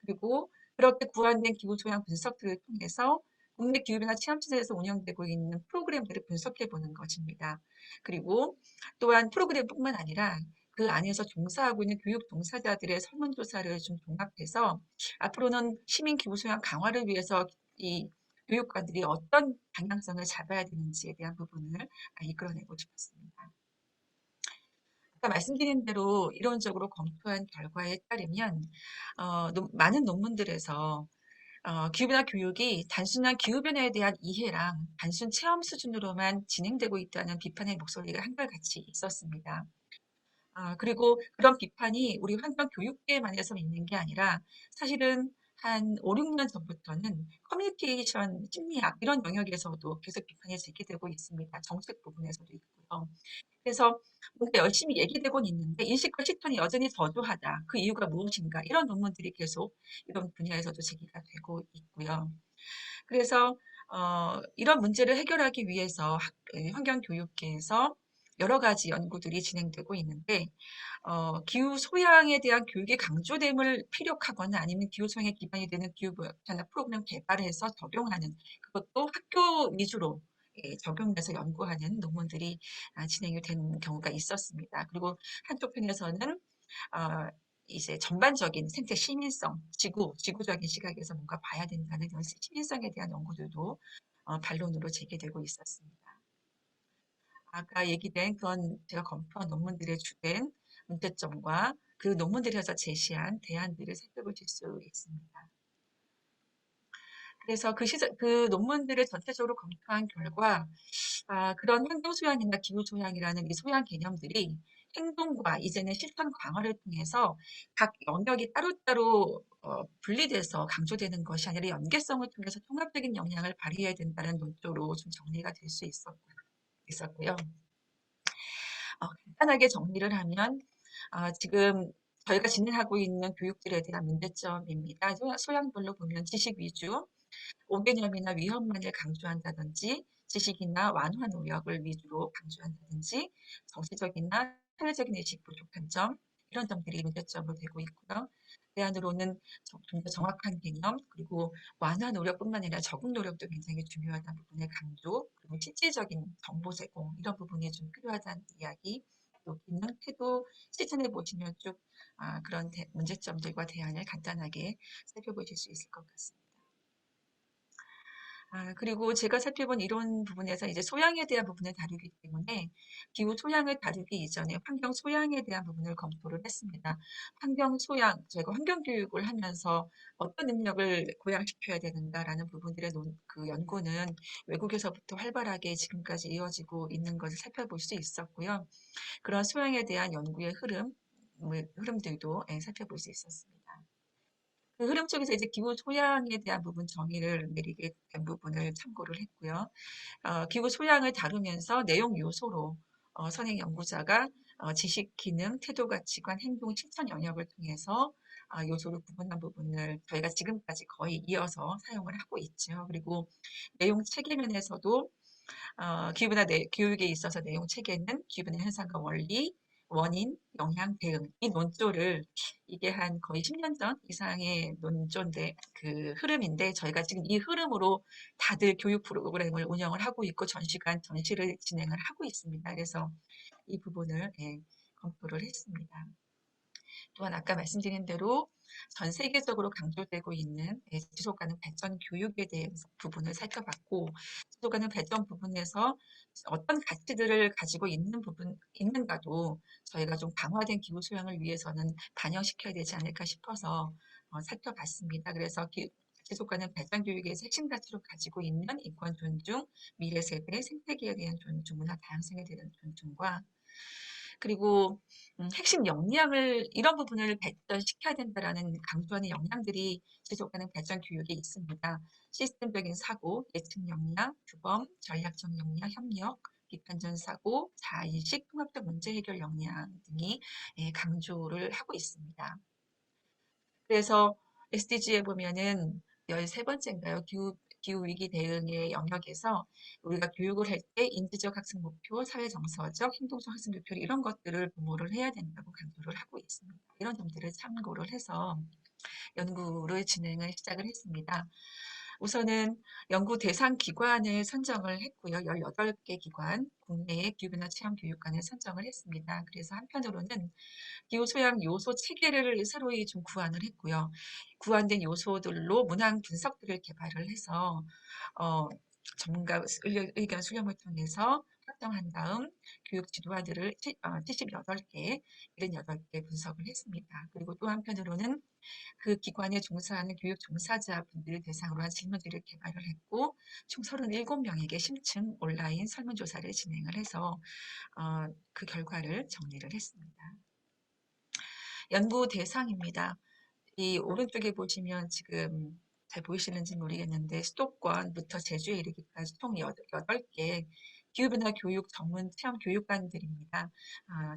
그리고 그렇게 구현된 기후 소양 분석들을 통해서 국내 기후변화 체험시설에서 운영되고 있는 프로그램들을 분석해 보는 것입니다. 그리고 또한 프로그램뿐만 아니라 그 안에서 종사하고 있는 교육 종사자들의 설문조사를 좀 종합해서 앞으로는 시민 기후 소양 강화를 위해서 이 교육관들이 어떤 방향성을 잡아야 되는지에 대한 부분을 이끌어내고 싶었습니다. 아까 말씀드린 대로 이론적으로 검토한 결과에 따르면 많은 논문들에서 기후변화 교육이 단순한 기후변화에 대한 이해랑 단순 체험 수준으로만 진행되고 있다는 비판의 목소리가 한결같이 있었습니다. 그리고 그런 비판이 우리 환경 교육계만에서 있는 게 아니라 사실은 한 5, 6년 전부터는 커뮤니케이션 심리학 이런 영역에서도 계속 비판이 제기되고 있습니다. 정책 부분에서도 있고요. 그래서 뭔가 열심히 얘기되고는 있는데 인식과 실천이 여전히 저조하다. 그 이유가 무엇인가? 이런 논문들이 계속 이런 분야에서도 제기가 되고 있고요. 그래서 이런 문제를 해결하기 위해서 환경교육계에서 여러 가지 연구들이 진행되고 있는데 기후 소양에 대한 교육이 강조됨을 피력하거나 아니면 기후 소양에 기반이 되는 기후 변화 프로그램 개발해서 적용하는 그것도 학교 위주로 적용해서 연구하는 논문들이 진행이 된 경우가 있었습니다. 그리고 한쪽 편에서는 이제 전반적인 생태 시민성, 지구적인 시각에서 뭔가 봐야 된다는 그런 시민성에 대한 연구들도 반론으로 제기되고 있었습니다. 아까 얘기된 그런 제가 검토한 논문들의 주된 문제점과 그 논문들에서 제시한 대안들을 살펴보실 수 있습니다. 그래서 그 논문들을 전체적으로 검토한 결과 그런 환경 소양이나 기후 소양이라는 이 소양 개념들이 행동과 이제는 실천 강화를 통해서 각 영역이 따로따로 분리돼서 강조되는 것이 아니라 연계성을 통해서 통합적인 영향을 발휘해야 된다는 논조로 좀 정리가 될 수 있었고요. 간단하게 정리를 하면 지금 저희가 진행하고 있는 교육들에 대한 문제점입니다. 소양별로 보면 지식 위주, 오개념이나 위험만을 강조한다든지 지식이나 완화 노력을 위주로 강조한다든지 정치적이나 사회적인 의식 부족한 점 이런 점들이 문제점으로 되고 있고요. 대안으로는 좀 더 정확한 개념 그리고 완화 노력뿐만 아니라 적응 노력도 굉장히 중요하다는 부분의 강조 그리고 실질적인 정보 제공 이런 부분이 좀 필요하다는 이야기 또 기능, 태도 실천해 보시면 쭉 그런 문제점들과 대안을 간단하게 살펴보실 수 있을 것 같습니다. 그리고 제가 살펴본 이론 부분에서 이제 소양에 대한 부분을 다루기 때문에 기후 소양을 다루기 이전에 환경 소양에 대한 부분을 검토를 했습니다. 환경 소양, 저희가 환경 교육을 하면서 어떤 능력을 고양시켜야 되는가라는 부분들의 그 연구는 외국에서부터 활발하게 지금까지 이어지고 있는 것을 살펴볼 수 있었고요. 그런 소양에 대한 연구의 흐름들도 살펴볼 수 있었습니다. 그 흐름 속에서 이제 기후 소양에 대한 부분 정의를 내리게 된 부분을 참고를 했고요. 기후 소양을 다루면서 내용 요소로 선행 연구자가 지식, 기능, 태도, 가치관, 행동, 실천 영역을 통해서 요소를 구분한 부분을 저희가 지금까지 거의 이어서 사용을 하고 있죠. 그리고 내용 체계면에서도 기후변화 교육에 있어서 내용 체계는 기후변화 현상과 원리, 원인, 영향, 대응 이 논조를 이게 한 거의 10년 전 이상의 논조인데 그 흐름인데 저희가 지금 이 흐름으로 다들 교육 프로그램을 운영을 하고 있고 전시관 전시를 진행을 하고 있습니다. 그래서 이 부분을 검토를 했습니다. 또한 아까 말씀드린 대로 전 세계적으로 강조되고 있는 지속 가능 발전 교육에 대해서 부분을 살펴봤고 지속 가능 발전 부분에서 어떤 가치들을 가지고 있는가도 저희가 좀 강화된 기후 소양을 위해서는 반영시켜야 되지 않을까 싶어서 살펴봤습니다. 그래서 지속 가능 발전 교육에서 핵심 가치로 가지고 있는 인권 존중, 미래 세대, 생태계에 대한 존중, 문화 다양성에 대한 존중과 그리고 핵심 역량을 이런 부분을 발전시켜야 된다라는 강조하는 역량들이 지속 가능 발전 교육에 있습니다. 시스템적인 사고, 예측 역량, 규범, 전략적 역량, 협력, 비판적 사고, 자의식, 통합적 문제 해결 역량 등이 강조를 하고 있습니다. 그래서 SDG에 보면은 13번째인가요? 기후위기 대응의 영역에서 우리가 교육을 할 때 인지적 학습 목표, 사회 정서적, 행동적 학습 목표 이런 것들을 공모를 해야 된다고 강조를 하고 있습니다. 이런 점들을 참고를 해서 연구를 진행을 시작을 했습니다. 우선은 연구 대상 기관을 선정을 했고요. 18개 기관, 국내의 기후변화 체험 교육관을 선정을 했습니다. 그래서 한편으로는 기후 소양 요소 체계를 새로이 좀 구안을 했고요. 구안된 요소들로 문항 분석들을 개발을 해서 전문가 의견 수렴을 통해서 확정한 다음 교육 지도화들을 78개, 78개 분석을 했습니다. 그리고 또 한편으로는 그 기관에 종사하는 교육 종사자분들을 대상으로 한 질문지를 개발을 했고 총 37명에게 심층 온라인 설문조사를 진행을 해서 그 결과를 정리를 했습니다. 연구 대상입니다. 이 오른쪽에 보시면 지금 잘 보이시는지 모르겠는데 수도권부터 제주에 이르기까지 총 8개 기후변화 교육 전문 체험 교육관들입니다.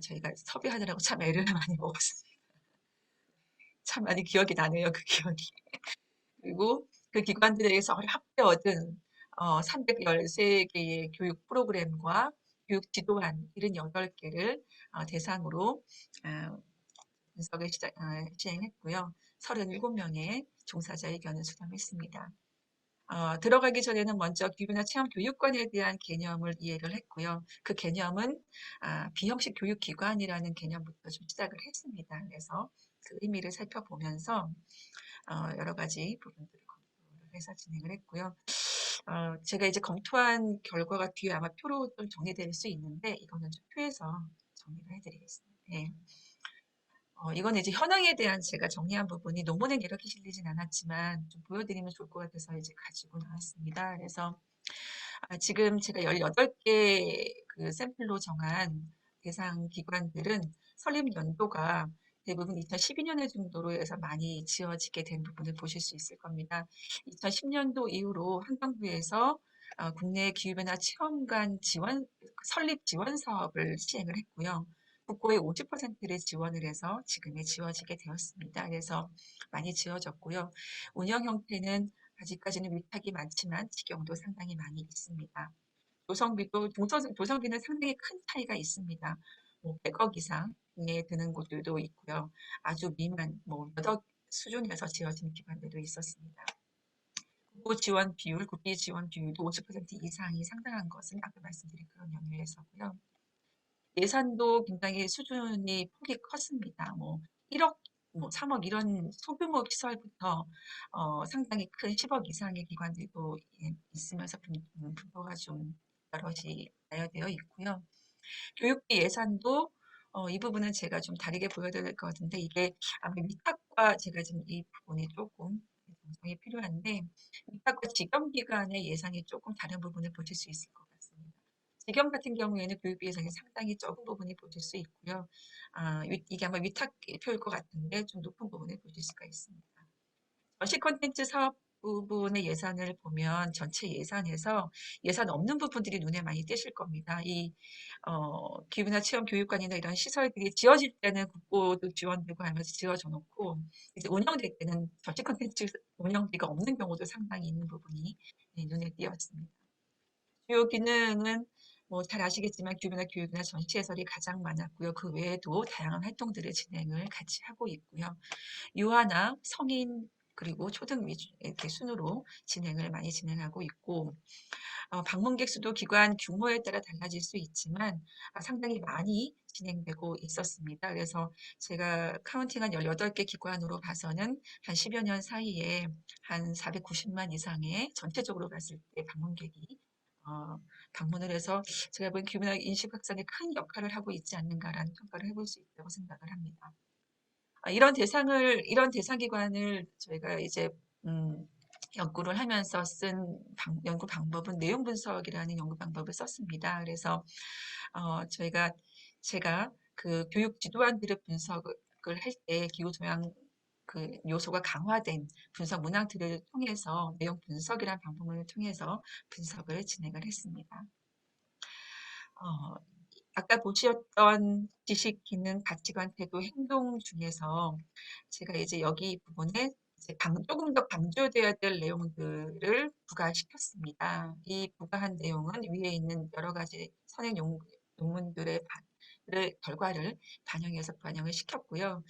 저희가 섭외하느라고 참 애를 많이 먹었습니다. 참 많이 기억이 나네요. 그 기억이. 그리고 그 기관들에게서 합계 얻은 313개의 교육 프로그램과 교육 지도안 78개를 대상으로 분석을 시행했고요. 37명의 종사자 의견을 수렴했습니다. 들어가기 전에는 먼저 기후변화 체험 교육관에 대한 개념을 이해를 했고요. 그 개념은 비형식 교육기관이라는 개념부터 좀 시작을 했습니다. 그래서 그 의미를 살펴보면서 여러 가지 부분들을 검토를 해서 진행을 했고요. 제가 이제 검토한 결과가 뒤에 아마 표로 좀 정리될 수 있는데 이거는 좀 표에서 정리를 해드리겠습니다. 네. 이거는 이제 현황에 대한 제가 정리한 부분이 논문에 이렇게 실리진 않았지만 좀 보여드리면 좋을 것 같아서 이제 가지고 나왔습니다. 그래서 지금 제가 18개 그 샘플로 정한 대상 기관들은 설립 연도가 대부분 2012년에 정도로 해서 많이 지어지게 된 부분을 보실 수 있을 겁니다. 2010년도 이후로 환경부에서 국내 기후변화 체험관 설립 지원 사업을 시행을 했고요. 국고의 50%를 지원을 해서 지금에 지어지게 되었습니다. 그래서 많이 지어졌고요. 운영 형태는 아직까지는 위탁이 많지만 직영도 상당히 많이 있습니다. 조성비는 상당히 큰 차이가 있습니다. 뭐 100억 이상에 드는 곳들도 있고요. 아주 미만, 몇억 수준에서 지어진 기관들도 있었습니다. 국고 지원 비율, 국비 지원 비율도 50% 이상이 상당한 것은 아까 말씀드린 그런 영역에서고요. 예산도 굉장히 수준이 폭이 컸습니다. 1억, 3억 이런 소규모 시설부터 상당히 큰 10억 이상의 기관들도 있으면서 분포가 좀 여럿이 나열되어 있고요. 교육비 예산도 이 부분은 제가 좀 다르게 보여드릴 것 같은데 이게 아마 위탁과 제가 지금 이 부분이 조금 정성이 필요한데 위탁과 직영기관의 예산이 조금 다른 부분을 보실 수 있을 것 같습니다. 직영 같은 경우에는 교육비 예산이 상당히 적은 부분이 보실 수 있고요. 이게 아마 위탁표일 것 같은데 좀 높은 부분을 보실 수가 있습니다. 전시 콘텐츠 사업 부분의 예산을 보면 전체 예산에서 예산 없는 부분들이 눈에 많이 띄실 겁니다. 기후나 체험 교육관이나 이런 시설들이 지어질 때는 국고도 지원되고 하면서 지어져 놓고 이제 운영될 때는 전시 콘텐츠 운영비가 없는 경우도 상당히 있는 부분이 눈에 띄었습니다. 주요 기능은 뭐 잘 아시겠지만 규모나 교육이나 전시해설이 가장 많았고요. 그 외에도 다양한 활동들을 진행을 같이 하고 있고요. 유아나 성인 그리고 초등 위주 이렇게 순으로 진행을 많이 진행하고 있고 방문객 수도 기관 규모에 따라 달라질 수 있지만 상당히 많이 진행되고 있었습니다. 그래서 제가 카운팅한 18개 기관으로 봐서는 한 10여 년 사이에 한 490만 이상의 전체적으로 봤을 때 방문객이 방문을 해서 제가 본 규모나 인식 확산에 큰 역할을 하고 있지 않는가라는 평가를 해볼 수 있다고 생각을 합니다. 이런 대상 기관을 저희가 이제 연구를 하면서 쓴 연구 방법은 내용 분석이라는 연구 방법을 썼습니다. 그래서 제가 그 교육 지도안들의 분석을 할 때 기후토양 그 요소가 강화된 분석 문항들을 통해서 내용 분석이라는 방법을 통해서 분석을 진행을 했습니다. 어, 아까 보셨던 지식, 기능, 가치관, 태도, 행동 중에서 제가 이제 여기 부분에 이제 조금 더 강조되어야 될 내용들을 부과시켰습니다. 이 부과한 내용은 위에 있는 여러 가지 선행 논문들의 결과를 반영해서 반영을 시켰고요.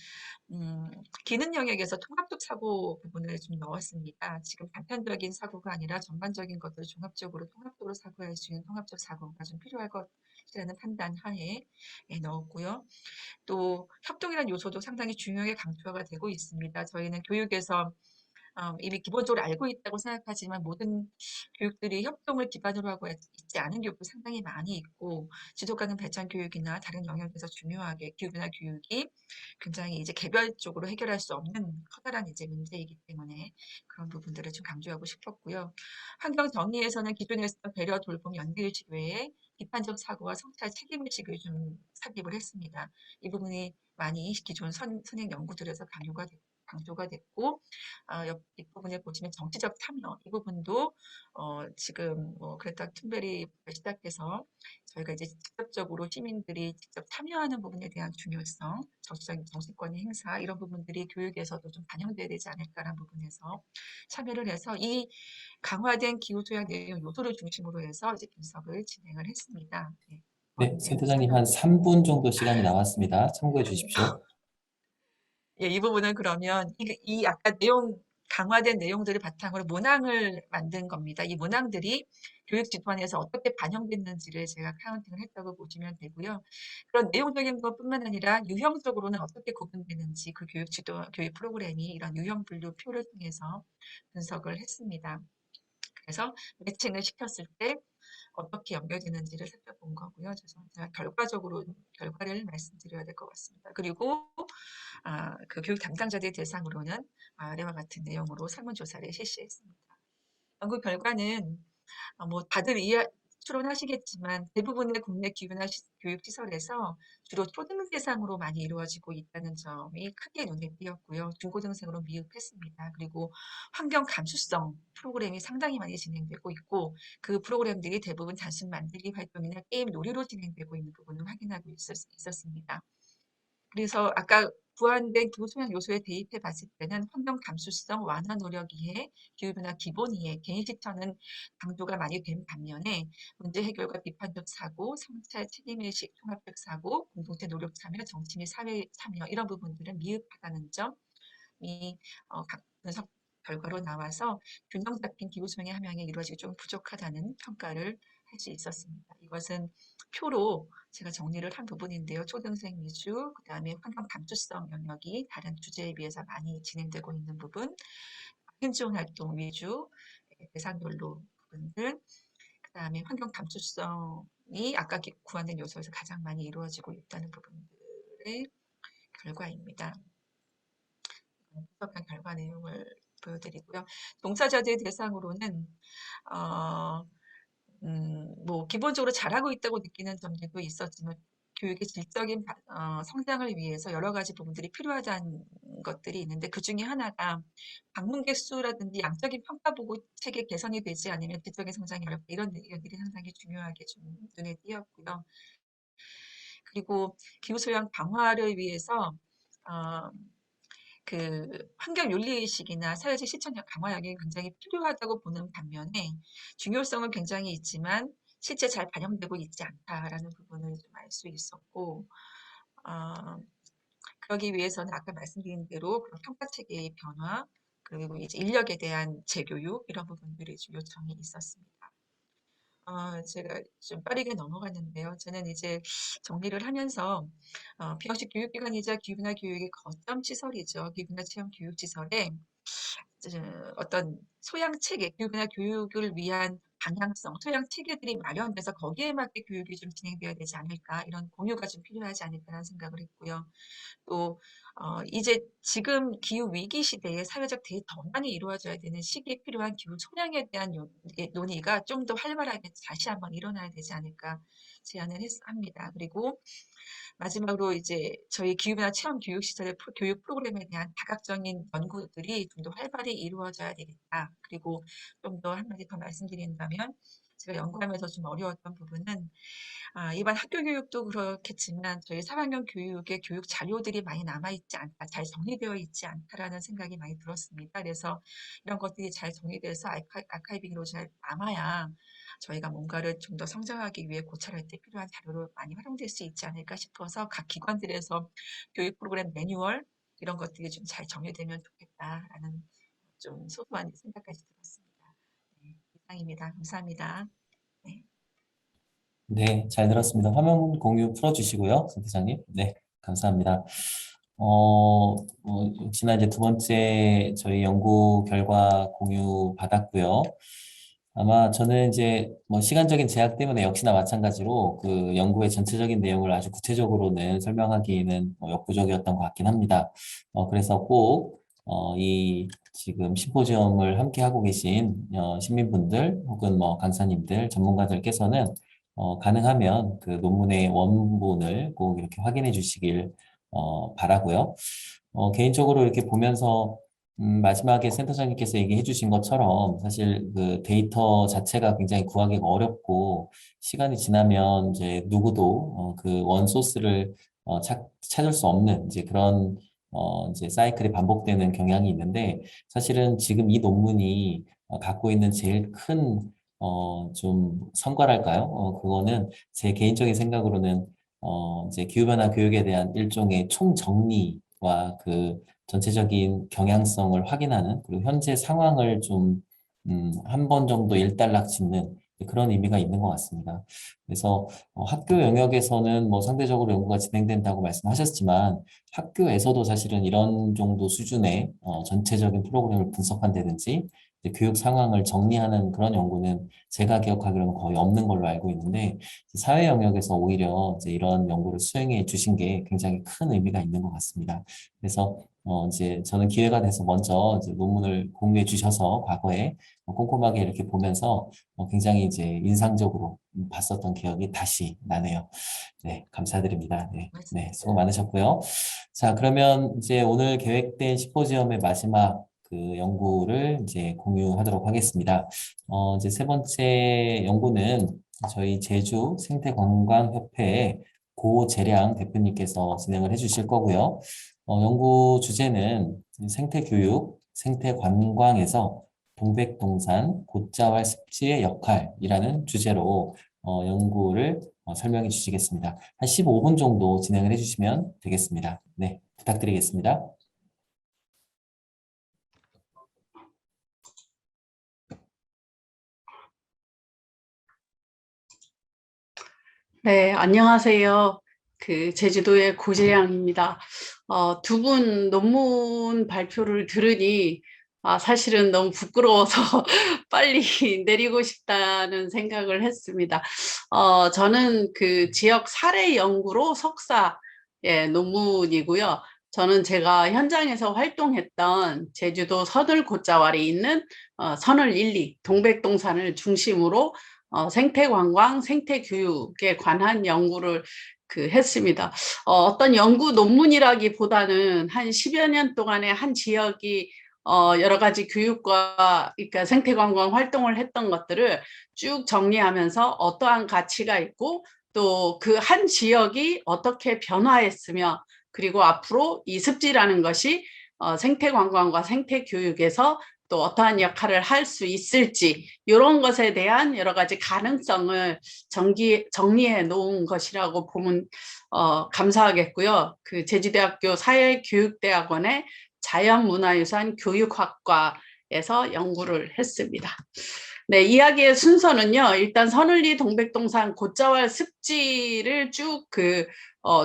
기능 영역에서 통합적 사고 부분을 좀 넣었습니다. 지금 단편적인 사고가 아니라 전반적인 것들을 종합적으로 통합적으로 사고할 수 있는 통합적 사고가 좀 필요할 것이라는 판단 하에 넣었고요. 또 협동이라는 요소도 상당히 중요하게 강조가 되고 있습니다. 저희는 교육에서 이미 기본적으로 알고 있다고 생각하지만 모든 교육들이 협동을 기반으로 하고 있지 않은 교육도 상당히 많이 있고 지속가능 발전 교육이나 다른 영역에서 중요하게 교육이나 교육이 굉장히 이제 개별적으로 해결할 수 없는 커다란 이제 문제이기 때문에 그런 부분들을 좀 강조하고 싶었고요. 환경 정의에서는 기존에 있었던 배려, 돌봄, 연대의식 외에 비판적 사고와 성찰 책임의식을 좀 삽입을 했습니다. 이 부분이 많이 기존 선행 연구들에서 강조가 됐고 뒷부분에 보시면 정치적 참여 이 부분도 지금 뭐 그레타 툰베리부터 시작해서 저희가 이제 직접적으로 시민들이 직접 참여하는 부분에 대한 중요성, 정치권의 행사 이런 부분들이 교육에서도 좀 반영돼야 되지 않을까라는 부분에서 참여를 해서 이 강화된 기후토양 내용 요소를 중심으로 해서 이제 분석을 진행을 했습니다. 네, 네, 센터장님 한 3분 정도 시간이 남았습니다. 참고해 주십시오. 예, 이 부분은 그러면 이 아까 강화된 내용들을 바탕으로 문항을 만든 겁니다. 이 문항들이 교육 지도안에서 어떻게 반영됐는지를 제가 카운팅을 했다고 보시면 되고요. 그런 내용적인 것뿐만 아니라 유형적으로는 어떻게 구분되는지 그 교육 프로그램이 이런 유형 분류 표를 통해서 분석을 했습니다. 그래서 매칭을 시켰을 때 어떻게 연결되는지를 살펴본 거고요. 제가 결과를 말씀드려야 될 것 같습니다. 그리고 그 교육 담당자들 대상으로는 아래와 같은 내용으로 설문조사를 실시했습니다. 연구 결과는 뭐 다들 추론하시겠지만 대부분의 국내 교육 시설에서 주로 초등 대상으로 많이 이루어지고 있다는 점이 크게 눈에 띄었고요. 중고등생으로 미흡했습니다. 그리고 환경 감수성 프로그램이 상당히 많이 진행되고 있고 그 프로그램들이 대부분 단순 만들기 활동이나 게임 놀이로 진행되고 있는 부분을 확인하고 있었습니다. 그래서 아까 부활된 기후소양 요소에 대입해 봤을 때는 환경 감수성 완화 노력 이해, 기후변화 기본 이해, 개인 실천은 강조가 많이 된 반면에 문제 해결과 비판적 사고, 성찰, 책임의식, 통합적 사고, 공동체 노력 참여, 정치 및 사회 참여 이런 부분들은 미흡하다는 점이 분석 결과로 나와서 균형 잡힌 기후소양의 함양이 이루어지기 좀 부족하다는 평가를 할 수 있었습니다. 이것은 표로 제가 정리를 한 부분인데요. 초등생 위주, 그 다음에 환경 감수성 영역이 다른 주제에 비해서 많이 진행되고 있는 부분, 행정 활동 위주, 대상별로 부분들, 그 다음에 환경 감수성이 아까 구한된 요소에서 가장 많이 이루어지고 있다는 부분들의 결과입니다. 분석한 결과 내용을 보여드리고요. 동사자들 대상으로는 뭐 기본적으로 잘하고 있다고 느끼는 점들도 있었지만 교육의 질적인 성장을 위해서 여러 가지 부분들이 필요하다는 것들이 있는데 그 중에 하나가 방문객 수라든지 양적인 평가보고 체계 개선이 되지 않으면 질적인 성장이 어렵다 이런 의견들이 상당히 중요하게 좀 눈에 띄었고요. 그리고 기후소양 강화를 위해서 그 환경 윤리의식이나 사회적 실천력 강화 영역이 굉장히 필요하다고 보는 반면에 중요성은 굉장히 있지만 실제 잘 반영되고 있지 않다라는 부분을 좀 알 수 있었고, 어, 그러기 위해서는 아까 말씀드린 대로 그런 평가 체계의 변화, 그리고 이제 인력에 대한 재교육 이런 부분들이 좀 요청이 있었습니다. 제가 좀 빠르게 넘어갔는데요. 저는 이제 정리를 하면서 비형식 교육기관이자 기부나 교육의 거점 시설이죠. 기부나 체험 교육시설에 어떤 소양 체계, 교육이나 교육을 위한 방향성, 소양 체계들이 마련돼서 거기에 맞게 교육이 좀 진행되어야 되지 않을까, 이런 공유가 좀 필요하지 않을까라는 생각을 했고요. 또 이제 지금 기후 위기 시대에 사회적 대전환이 이루어져야 되는 시기에 필요한 기후 소양에 대한 논의가 좀 더 활발하게 다시 한번 일어나야 되지 않을까 제안을 합니다. 그리고 마지막으로 이제 저희 기후변화 체험 교육 시설의 교육 프로그램에 대한 다각적인 연구들이 좀 더 활발히 이루어져야 되겠다. 그리고 좀 더 한마디 더 말씀드린다면, 제가 연구하면서 좀 어려웠던 부분은 일반 학교 교육도 그렇겠지만 저희 사반경 교육의 교육 자료들이 많이 남아있지 않다, 잘 정리되어 있지 않다라는 생각이 많이 들었습니다. 그래서 이런 것들이 잘 정리돼서 아카이빙으로 잘 남아야 저희가 뭔가를 좀 더 성장하기 위해 고찰할 때 필요한 자료로 많이 활용될 수 있지 않을까 싶어서 각 기관들에서 교육 프로그램 매뉴얼 이런 것들이 좀 잘 정리되면 좋겠다라는 좀 소소한 생각까지 들었습니다. 네, 이상입니다. 감사합니다. 네. 네, 잘 들었습니다. 화면 공유 풀어주시고요, 선생님. 네, 감사합니다. 역시나 이제 두 번째 저희 연구 결과 공유 받았고요. 아마 저는 이제 뭐 시간적인 제약 때문에 역시나 마찬가지로 그 연구의 전체적인 내용을 아주 구체적으로는 설명하기에는 역부족이었던 것 같긴 합니다. 그래서 꼭, 이 지금 심포지엄을 함께 하고 계신 시민분들 혹은 뭐 강사님들, 전문가들께서는 가능하면 그 논문의 원본을 꼭 이렇게 확인해 주시길 바라고요. 개인적으로 이렇게 보면서 마지막에 센터장님께서 얘기해 주신 것처럼 사실 그 데이터 자체가 굉장히 구하기가 어렵고 시간이 지나면 이제 누구도 그 원소스를 찾을 수 없는 이제 그런 이제 사이클이 반복되는 경향이 있는데 사실은 지금 이 논문이 갖고 있는 제일 큰 좀 성과랄까요? 그거는 제 개인적인 생각으로는 이제 기후변화 교육에 대한 일종의 총정리와 그 전체적인 경향성을 확인하는 그리고 현재 상황을 좀 한 번 정도 일단락 짓는 그런 의미가 있는 것 같습니다. 그래서 학교 영역에서는 뭐 상대적으로 연구가 진행된다고 말씀하셨지만 학교에서도 사실은 이런 정도 수준의 전체적인 프로그램을 분석한다든지 이제 교육 상황을 정리하는 그런 연구는 제가 기억하기로는 거의 없는 걸로 알고 있는데 사회 영역에서 오히려 이제 이런 연구를 수행해 주신 게 굉장히 큰 의미가 있는 것 같습니다. 그래서 이제 저는 기회가 돼서 먼저 이제 논문을 공유해 주셔서 과거에 꼼꼼하게 이렇게 보면서 굉장히 이제 인상적으로 봤었던 기억이 다시 나네요. 네, 감사드립니다. 네, 네, 수고 많으셨고요. 자, 그러면 이제 오늘 계획된 심포지엄의 마지막 그 연구를 이제 공유하도록 하겠습니다. 이제 세 번째 연구는 저희 제주 생태관광협회의 고재량 대표님께서 진행을 해주실 거고요. 연구 주제는 생태교육, 생태관광에서 동백동산 곶자왈 습지의 역할이라는 주제로 연구를 설명해 주시겠습니다. 한 15분 정도 진행을 해주시면 되겠습니다. 네, 부탁드리겠습니다. 네, 안녕하세요. 제주도의 고재량입니다. 두 분 논문 발표를 들으니, 사실은 너무 부끄러워서 빨리 내리고 싶다는 생각을 했습니다. 저는 그 지역 사례 연구로 석사, 논문이고요. 저는 제가 현장에서 활동했던 제주도 서들 곶자왈에 있는 선을 1, 2, 동백동산을 중심으로 생태관광, 생태교육에 관한 연구를 했습니다. 어떤 연구 논문이라기보다는 한 10여 년 동안에 한 지역이 여러 가지 교육과 그러니까 생태관광 활동을 했던 것들을 쭉 정리하면서 어떠한 가치가 있고 또 그 한 지역이 어떻게 변화했으며 그리고 앞으로 이 습지라는 것이 생태관광과 생태교육에서 또 어떠한 역할을 할 수 있을지 이런 것에 대한 여러 가지 가능성을 정리해 놓은 것이라고 보면 감사하겠고요. 그 제주대학교 사회교육대학원의 자연문화유산 교육학과에서 연구를 했습니다. 네, 이야기의 순서는요. 일단 선을리 동백동산 곶자왈 습지를 쭉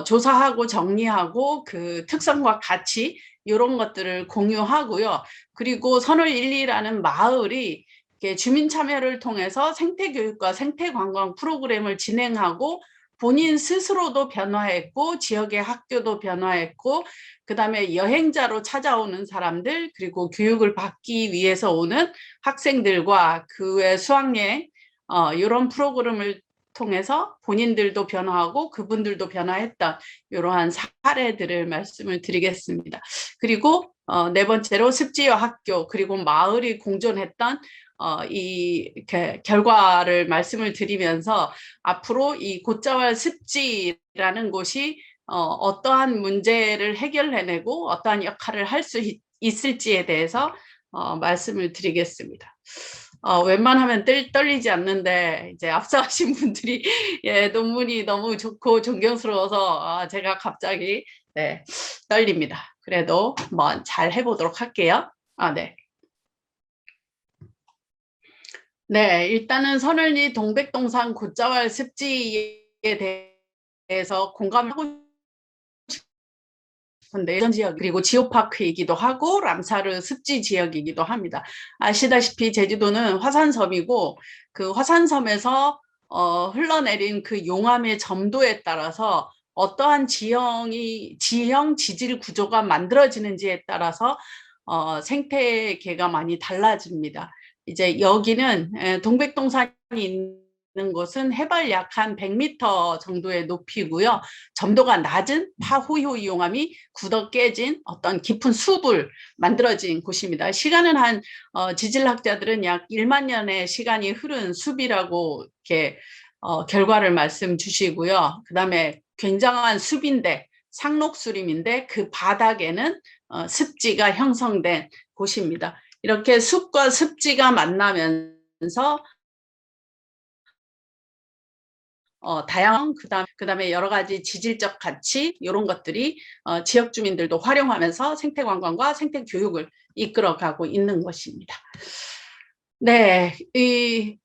조사하고 정리하고 그 특성과 가치 이런 것들을 공유하고요. 그리고 선을1리라는 마을이 주민 참여를 통해서 생태교육과 생태관광 프로그램을 진행하고 본인 스스로도 변화했고 지역의 학교도 변화했고 그다음에 여행자로 찾아오는 사람들 그리고 교육을 받기 위해서 오는 학생들과 그 외 수학여행 이런 프로그램을 통해서 본인들도 변화하고 그분들도 변화했던 이러한 사례들을 말씀을 드리겠습니다. 그리고 네 번째로 습지와 학교 그리고 마을이 공존했던 결과를 말씀을 드리면서 앞으로 이 곶자왈 습지라는 곳이 어떠한 문제를 해결해내고 어떠한 역할을 할 수 있을지에 대해서 말씀을 드리겠습니다. 웬만하면 떨리지 않는데 이제 앞서 하신 분들이 예, 논문이 너무 좋고 존경스러워서 제가 갑자기 네, 떨립니다. 그래도 한번 잘 해보도록 할게요. 네. 네, 일단은 선을리 동백동산 곶자왈 습지에 대해서 공감하고 싶은데 예전 지역 그리고 지오파크이기도 하고 람사르 습지 지역이기도 합니다. 아시다시피 제주도는 화산섬이고 그 화산섬에서 흘러내린 그 용암의 점도에 따라서 어떠한 지형 지질 구조가 만들어지는지에 따라서 생태계가 많이 달라집니다. 이제 여기는 동백동산이 있는 곳은 해발 약 한 100m 정도의 높이고요. 점도가 낮은 파후효 용암이 굳어 깨진 어떤 깊은 숲을 만들어진 곳입니다. 시간은 지질학자들은 약 1만 년의 시간이 흐른 숲이라고 이렇게 결과를 말씀 주시고요. 그 다음에 굉장한 숲인데 상록수림인데 그 바닥에는 습지가 형성된 곳입니다. 이렇게 숲과 습지가 만나면서 다양한 그다음에 여러 가지 지질적 가치 이런 것들이 지역 주민들도 활용하면서 생태 관광과 생태 교육을 이끌어가고 있는 것입니다. 네, 이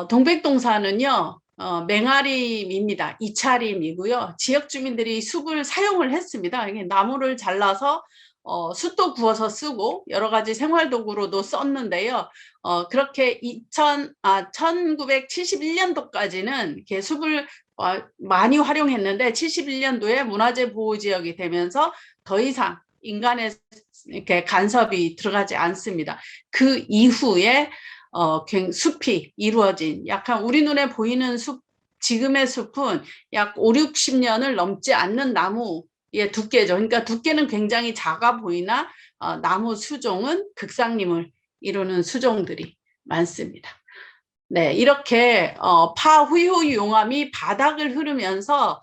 동백동산은요. 맹아림입니다. 이차림이고요. 지역 주민들이 숲을 사용을 했습니다. 나무를 잘라서 숯도 구워서 쓰고 여러 가지 생활도구로도 썼는데요. 그렇게 1971년도까지는 이렇게 숲을 많이 활용했는데 71년도에 문화재 보호지역이 되면서 더 이상 인간의 이렇게 간섭이 들어가지 않습니다. 그 이후에 숲이 이루어진 약간 우리 눈에 보이는 숲 지금의 숲은 약 5, 60년을 넘지 않는 나무의 두께죠. 그러니까 두께는 굉장히 작아 보이나 나무 수종은 극상림을 이루는 수종들이 많습니다. 네, 이렇게 파후효 용암이 바닥을 흐르면서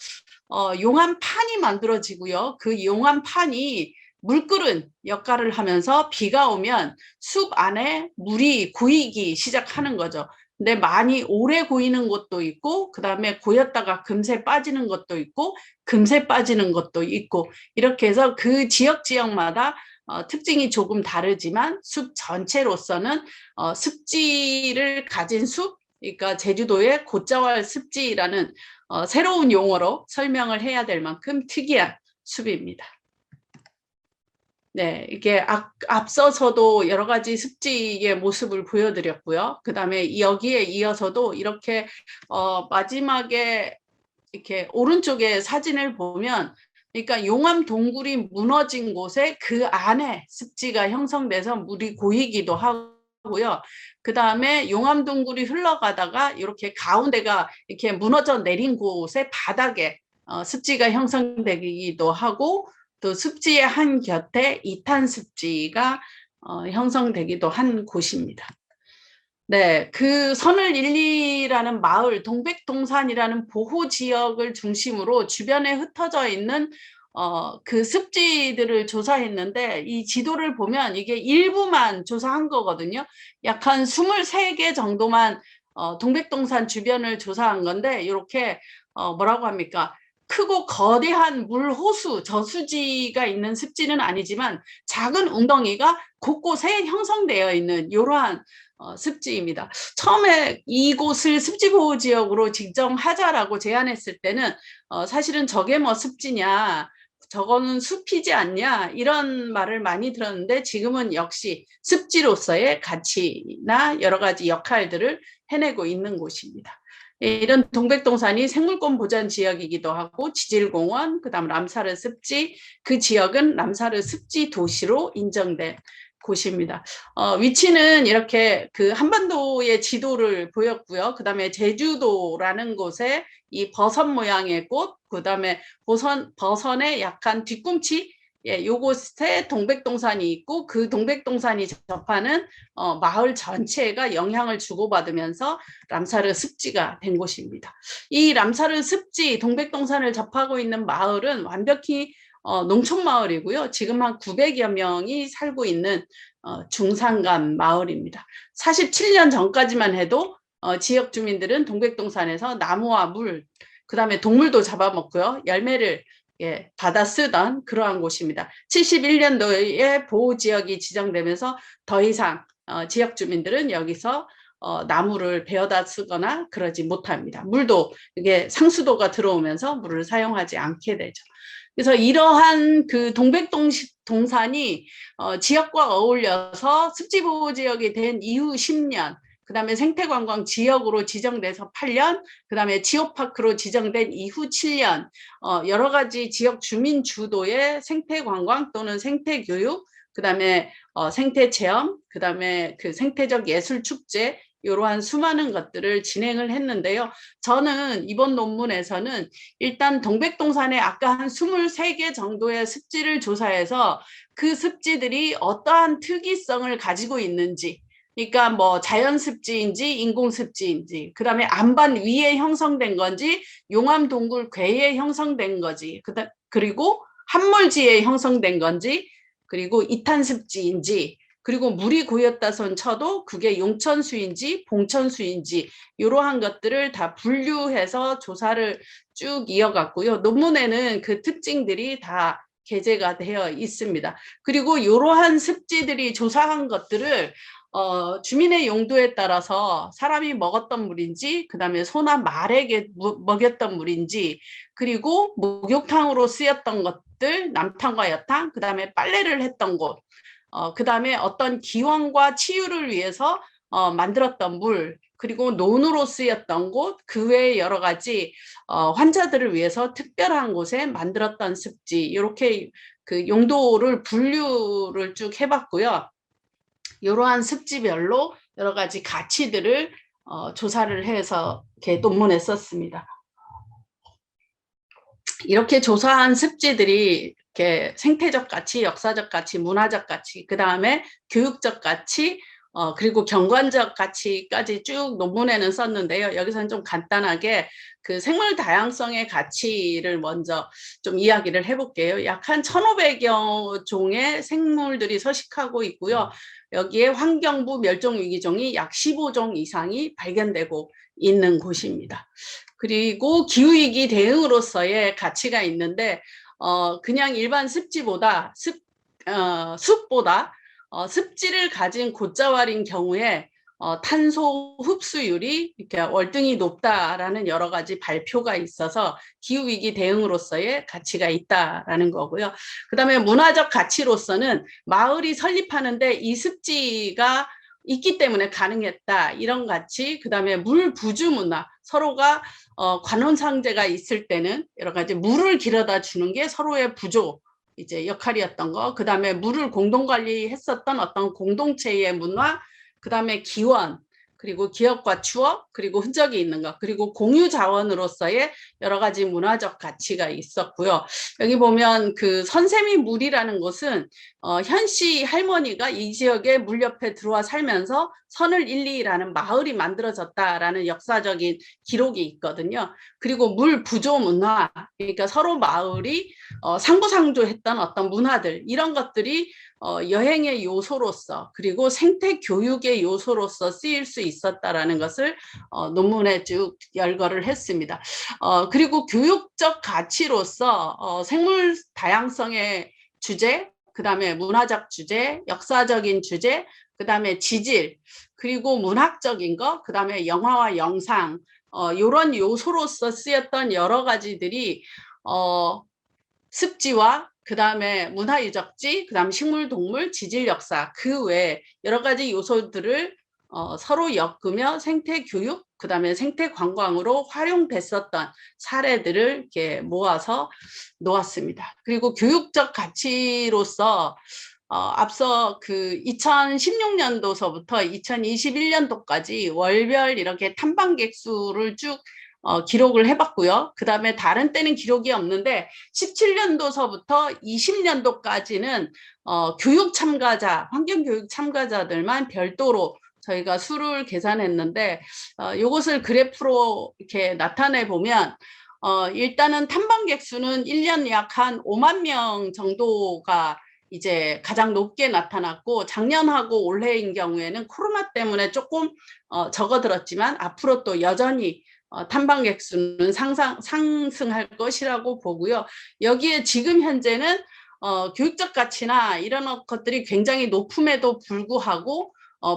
용암판이 만들어지고요. 그 용암판이 물끓은 역할을 하면서 비가 오면 숲 안에 물이 고이기 시작하는 거죠. 근데 많이 오래 고이는 곳도 있고 그다음에 고였다가 금세 빠지는 것도 있고 금세 빠지는 것도 있고 이렇게 해서 그 지역마다 특징이 조금 다르지만 숲 전체로서는 습지를 가진 숲 그러니까 제주도의 곶자왈 습지라는 새로운 용어로 설명을 해야 될 만큼 특이한 숲입니다. 네, 이게 앞서서도 여러 가지 습지의 모습을 보여드렸고요. 그 다음에 여기에 이어서도 이렇게 마지막에 이렇게 오른쪽에 사진을 보면 그러니까 용암 동굴이 무너진 곳에 그 안에 습지가 형성돼서 물이 고이기도 하고요. 그 다음에 용암 동굴이 흘러가다가 이렇게 가운데가 이렇게 무너져 내린 곳의 바닥에 습지가 형성되기도 하고 또 습지의 한 곁에 이탄 습지가 형성되기도 한 곳입니다. 네, 그 선을1리라는 마을, 동백동산이라는 보호지역을 중심으로 주변에 흩어져 있는 그 습지들을 조사했는데 이 지도를 보면 이게 일부만 조사한 거거든요. 약 한 23개 정도만 동백동산 주변을 조사한 건데 이렇게 뭐라고 합니까? 크고 거대한 물 호수, 저수지가 있는 습지는 아니지만 작은 웅덩이가 곳곳에 형성되어 있는 이러한 습지입니다. 처음에 이곳을 습지보호지역으로 지정하자라고 제안했을 때는 사실은 저게 뭐 습지냐, 저거는 숲이지 않냐 이런 말을 많이 들었는데 지금은 역시 습지로서의 가치나 여러 가지 역할들을 해내고 있는 곳입니다. 이런 동백동산이 생물권 보전 지역이기도 하고 지질공원, 그다음 람사르 습지, 그 지역은 람사르 습지 도시로 인정된 곳입니다. 위치는 이렇게 그 한반도의 지도를 보였고요. 그다음에 제주도라는 곳에 이 버선 모양의 꽃, 그다음에 버선의 약간 뒤꿈치, 요곳에 동백동산이 있고 그 동백동산이 접하는 마을 전체가 영향을 주고받으면서 람사르 습지가 된 곳입니다. 이 람사르 습지, 동백동산을 접하고 있는 마을은 완벽히 농촌 마을이고요. 지금 한 900여 명이 살고 있는 중산간 마을입니다. 47년 전까지만 해도 지역 주민들은 동백동산에서 나무와 물, 그다음에 동물도 잡아먹고요. 열매를 받아 쓰던 그러한 곳입니다. 71년도에 보호지역이 지정되면서 더 이상 지역 주민들은 여기서 나무를 베어다 쓰거나 그러지 못합니다. 물도 이게 상수도가 들어오면서 물을 사용하지 않게 되죠. 그래서 이러한 그 동백동산이 지역과 어울려서 습지보호지역이 된 이후 10년, 그 다음에 생태관광 지역으로 지정돼서 8년, 그 다음에 지오파크로 지정된 이후 7년, 여러 가지 지역 주민 주도의 생태관광 또는 생태교육, 그 다음에 생태체험, 그 다음에 그 생태적 예술축제, 이러한 수많은 것들을 진행을 했는데요. 저는 이번 논문에서는 일단 동백동산에 아까 한 23개 정도의 습지를 조사해서 그 습지들이 어떠한 특이성을 가지고 있는지, 그러니까 뭐 자연습지인지 인공습지인지, 그 다음에 안반 위에 형성된 건지 용암 동굴 궤에 형성된 거지, 그리고 함몰지에 형성된 건지, 그리고 이탄습지인지, 그리고 물이 고였다 손 쳐도 그게 용천수인지 봉천수인지 이러한 것들을 다 분류해서 조사를 쭉 이어갔고요. 논문에는 그 특징들이 다 게재가 되어 있습니다. 그리고 이러한 습지들이 조사한 것들을 주민의 용도에 따라서 사람이 먹었던 물인지, 그 다음에 소나 말에게 먹였던 물인지, 그리고 목욕탕으로 쓰였던 것들, 남탕과 여탕, 그 다음에 빨래를 했던 곳, 그 다음에 어떤 기원과 치유를 위해서 만들었던 물, 그리고 논으로 쓰였던 곳, 그 외에 여러 가지 환자들을 위해서 특별한 곳에 만들었던 습지, 이렇게 그 용도를 분류를 쭉 해봤고요. 이러한 습지별로 여러 가지 가치들을 조사를 해서 이렇게 논문에 썼습니다. 이렇게 조사한 습지들이 이렇게 생태적 가치, 역사적 가치, 문화적 가치, 그 다음에 교육적 가치, 그리고 경관적 가치까지 쭉 논문에는 썼는데요. 여기서는 좀 간단하게 그 생물 다양성의 가치를 먼저 좀 이야기를 해볼게요. 약 한 1,500여 종의 생물들이 서식하고 있고요. 여기에 환경부 멸종위기종이 약 15종 이상이 발견되고 있는 곳입니다. 그리고 기후위기 대응으로서의 가치가 있는데 그냥 일반 습지보다 숲보다 습지를 가진 곶자왈인 경우에 탄소 흡수율이 이렇게 월등히 높다라는 여러 가지 발표가 있어서 기후위기 대응으로서의 가치가 있다라는 거고요. 그 다음에 문화적 가치로서는 마을이 설립하는데 이 습지가 있기 때문에 가능했다, 이런 가치. 그 다음에 물 부주 문화, 서로가 관혼상제가 있을 때는 여러 가지 물을 길어다 주는 게 서로의 부조 이제 역할이었던 거. 그 다음에 물을 공동 관리했었던 어떤 공동체의 문화, 그 다음에 기원, 그리고 기억과 추억, 그리고 흔적이 있는 것, 그리고 공유 자원으로서의 여러 가지 문화적 가치가 있었고요. 여기 보면 그 선샘이 물이라는 곳은 현씨 할머니가 이 지역에 물 옆에 들어와 살면서 선을 1,2라는 마을이 만들어졌다라는 역사적인 기록이 있거든요. 그리고 물 부조 문화, 그러니까 서로 마을이 상부상조했던 어떤 문화들, 이런 것들이 여행의 요소로서 그리고 생태 교육의 요소로서 쓰일 수 있었다라는 것을 논문에 쭉 열거를 했습니다. 그리고 교육적 가치로서 생물 다양성의 주제, 그다음에 문화적 주제, 역사적인 주제, 그다음에 지질, 그리고 문학적인 거, 그다음에 영화와 영상, 이런 요소로서 쓰였던 여러 가지들이 습지와 그다음에 문화유적지, 그다음 식물, 동물, 지질 역사, 그 외에 여러 가지 요소들을 서로 엮으며 생태 교육, 그다음에 생태 관광으로 활용됐었던 사례들을 이렇게 모아서 놓았습니다. 그리고 교육적 가치로서 앞서 그 2016년도서부터 2021년도까지 월별 이렇게 탐방객 수를 쭉 기록을 해봤고요. 그 다음에 다른 때는 기록이 없는데 17년도서부터 20년도까지는 교육 참가자, 환경교육 참가자들만 별도로 저희가 수를 계산했는데 이것을 그래프로 이렇게 나타내 보면 일단은 탐방객 수는 1년 약 한 5만 명 정도가 이제 가장 높게 나타났고, 작년하고 올해인 경우에는 코로나 때문에 조금 적어들었지만 앞으로 또 여전히 탐방객 수는 상승할 것이라고 보고요. 여기에 지금 현재는 교육적 가치나 이런 것들이 굉장히 높음에도 불구하고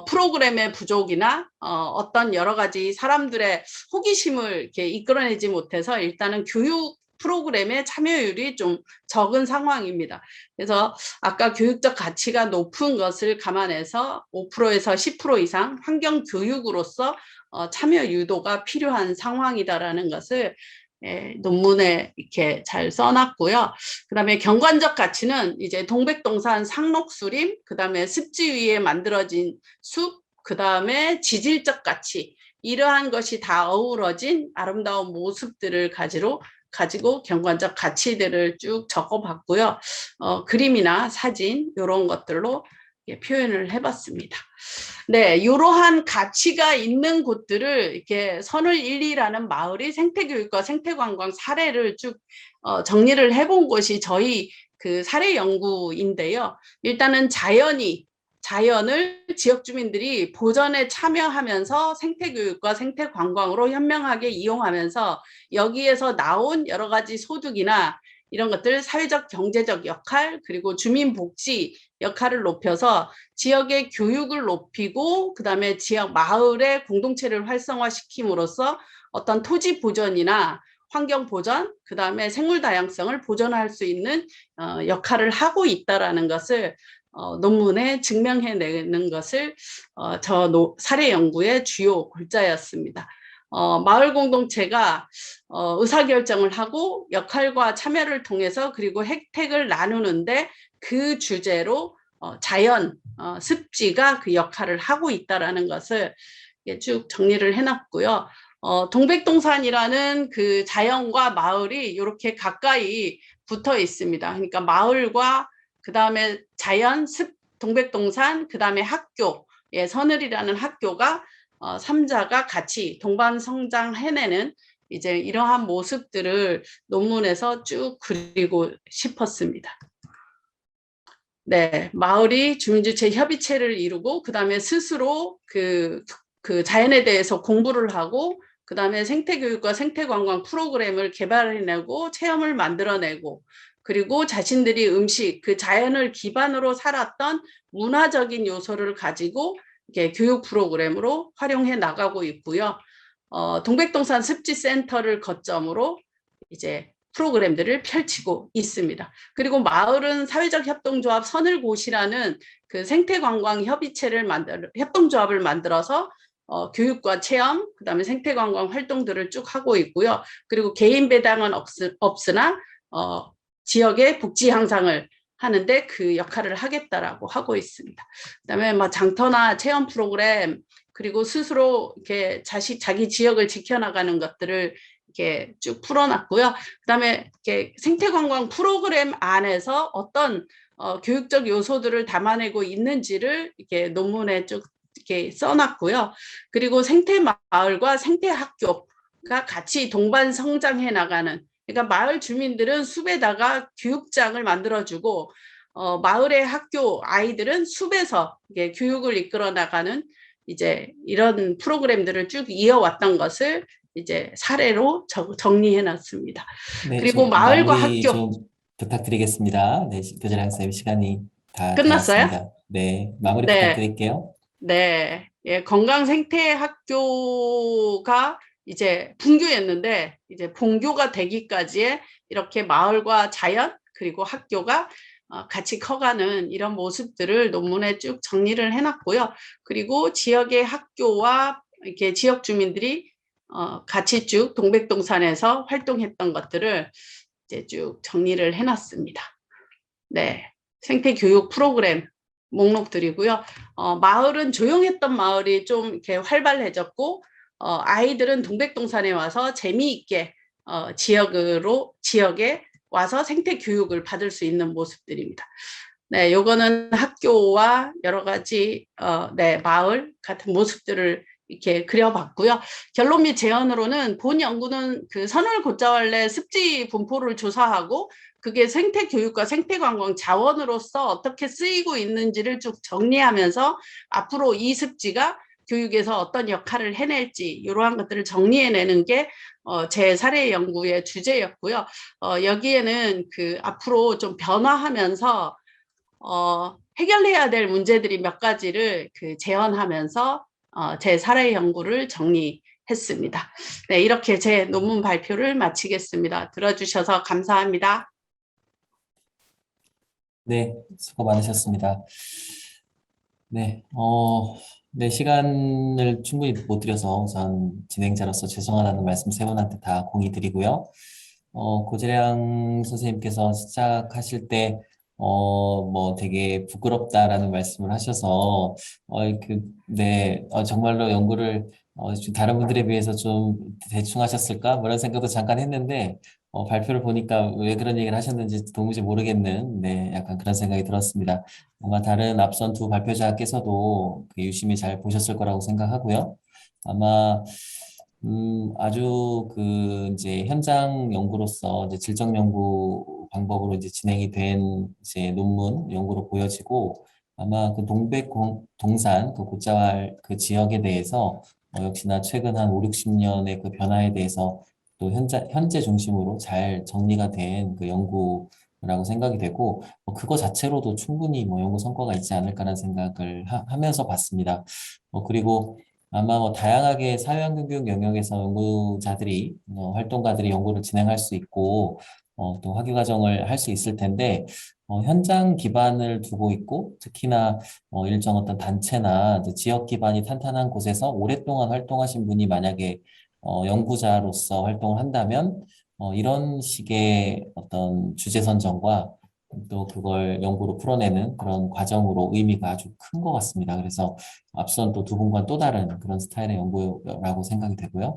프로그램의 부족이나 어떤 여러 가지 사람들의 호기심을 이렇게 이끌어내지 못해서 일단은 교육 프로그램의 참여율이 좀 적은 상황입니다. 그래서 아까 교육적 가치가 높은 것을 감안해서 5%에서 10% 이상 환경 교육으로서 참여 유도가 필요한 상황이다라는 것을 논문에 이렇게 잘 써놨고요. 그다음에 경관적 가치는 이제 동백동산 상록수림, 그다음에 습지 위에 만들어진 숲, 그다음에 지질적 가치, 이러한 것이 다 어우러진 아름다운 모습들을 가지고 경관적 가치들을 쭉 적어봤고요. 그림이나 사진 이런 것들로 표현을 해봤습니다. 네, 이러한 가치가 있는 곳들을 이렇게 선을 1,2라는 마을이 생태교육과 생태관광 사례를 쭉 정리를 해본 것이 저희 그 사례 연구인데요. 일단은 자연을 지역 주민들이 보전에 참여하면서 생태교육과 생태관광으로 현명하게 이용하면서 여기에서 나온 여러 가지 소득이나 이런 것들, 사회적 경제적 역할, 그리고 주민 복지 역할을 높여서 지역의 교육을 높이고 그다음에 지역 마을의 공동체를 활성화시킴으로써 어떤 토지 보전이나 환경 보전, 그다음에 생물 다양성을 보존할 수 있는 역할을 하고 있다라는 것을 논문에 증명해내는 것을 저 사례 연구의 주요 골자였습니다. 마을 공동체가 의사결정을 하고 역할과 참여를 통해서 그리고 혜택을 나누는데 그 주제로 자연, 습지가 그 역할을 하고 있다라는 것을 쭉 정리를 해놨고요. 동백동산이라는 그 자연과 마을이 이렇게 가까이 붙어 있습니다. 그러니까 마을과 그 다음에 자연, 동백동산, 그 다음에 학교, 서늘이라는 학교가 삼자가 같이 동반 성장해내는 이제 이러한 모습들을 논문에서 쭉 그리고 싶었습니다. 네, 마을이 주민주체 협의체를 이루고 그 다음에 스스로 그 자연에 대해서 공부를 하고 그 다음에 생태교육과 생태관광 프로그램을 개발해내고 체험을 만들어내고 그리고 자신들이 음식, 그 자연을 기반으로 살았던 문화적인 요소를 가지고 이렇게 교육 프로그램으로 활용해 나가고 있고요. 동백동산 습지센터를 거점으로 이제 프로그램들을 펼치고 있습니다. 그리고 마을은 사회적 협동조합 선을곳이라는 그 생태관광 협동조합을 만들어서 교육과 체험, 그다음에 생태관광 활동들을 쭉 하고 있고요. 그리고 개인 배당은 없으나 지역의 복지 향상을 하는데 그 역할을 하겠다라고 하고 있습니다. 그다음에 뭐 장터나 체험 프로그램, 그리고 스스로 이렇게 자기 지역을 지켜나가는 것들을 이렇게 쭉 풀어놨고요. 그다음에 이렇게 생태관광 프로그램 안에서 어떤 교육적 요소들을 담아내고 있는지를 이렇게 논문에 쭉 이렇게 써놨고요. 그리고 생태 마을과 생태 학교가 같이 동반 성장해 나가는, 그러니까 마을 주민들은 숲에다가 교육장을 만들어주고 마을의 학교 아이들은 숲에서 이게 교육을 이끌어 나가는 이제 이런 프로그램들을 쭉 이어왔던 것을 이제 사례로 정리해 놨습니다. 네, 그리고 좀 마을과 마무리 학교 좀 부탁드리겠습니다. 네, 교재랑 쌤 시간이 다 끝났어요? 되었습니다. 네, 마무리 네. 부탁드릴게요. 네, 예, 건강 생태 학교가 이제 분교였는데 이제 본교가 되기까지의 이렇게 마을과 자연 그리고 학교가 같이 커가는 이런 모습들을 논문에 쭉 정리를 해놨고요. 그리고 지역의 학교와 이렇게 지역 주민들이 같이 쭉 동백동산에서 활동했던 것들을 이제 쭉 정리를 해놨습니다. 네, 생태 교육 프로그램 목록들이고요. 마을은 조용했던 마을이 좀 이렇게 활발해졌고, 아이들은 동백동산에 와서 재미있게 지역에 와서 생태 교육을 받을 수 있는 모습들입니다. 네, 요거는 학교와 여러 가지 네, 마을 같은 모습들을 이렇게 그려봤고요. 결론 및 제언으로는 본 연구는 그 선을 고자왈레 습지 분포를 조사하고 그게 생태 교육과 생태 관광 자원으로서 어떻게 쓰이고 있는지를 쭉 정리하면서 앞으로 이 습지가 교육에서 어떤 역할을 해낼지 이러한 것들을 정리해내는 게 제 사례 연구의 주제였고요. 여기에는 그 앞으로 좀 변화하면서 해결해야 될 문제들이 몇 가지를 그 제언하면서 제 사례 연구를 정리했습니다. 네, 이렇게 제 논문 발표를 마치겠습니다. 들어주셔서 감사합니다. 네, 수고 많으셨습니다. 네, 네, 시간을 충분히 못 드려서 우선 진행자로서 죄송하다는 말씀 세 분한테 다 공의 드리고요. 고재량 선생님께서 시작하실 때, 뭐 되게 부끄럽다라는 말씀을 하셔서, 네, 정말로 연구를, 좀 다른 분들에 비해서 좀 대충 하셨을까? 뭐 이런 생각도 잠깐 했는데, 발표를 보니까 왜 그런 얘기를 하셨는지 도무지 모르겠는, 네, 약간 그런 생각이 들었습니다. 아마 다른 앞선 두 발표자께서도 유심히 잘 보셨을 거라고 생각하고요. 아마 아주 이제 현장 연구로서 이제 질적 연구 방법으로 이제 진행이 된 이제 논문 연구로 보여지고 아마 그 동산 그 곶자왈 그 지역에 대해서 역시나 최근 한 5, 60년의 그 변화에 대해서 또 현재 중심으로 잘 정리가 된 그 연구라고 생각이 되고 그거 자체로도 충분히 뭐 연구 성과가 있지 않을까라는 생각을 하면서 봤습니다. 그리고 아마 뭐 다양하게 사회환경교육 영역에서 연구자들이 활동가들이 연구를 진행할 수 있고 또 학위 과정을 할 수 있을 텐데 현장 기반을 두고 있고 특히나 일정 어떤 단체나 이제 지역 기반이 탄탄한 곳에서 오랫동안 활동하신 분이 만약에 연구자로서 활동을 한다면 이런 식의 어떤 주제 선정과 또 그걸 연구로 풀어내는 그런 과정으로 의미가 아주 큰 것 같습니다. 그래서 앞선 또 두 분과는 또 다른 그런 스타일의 연구라고 생각이 되고요.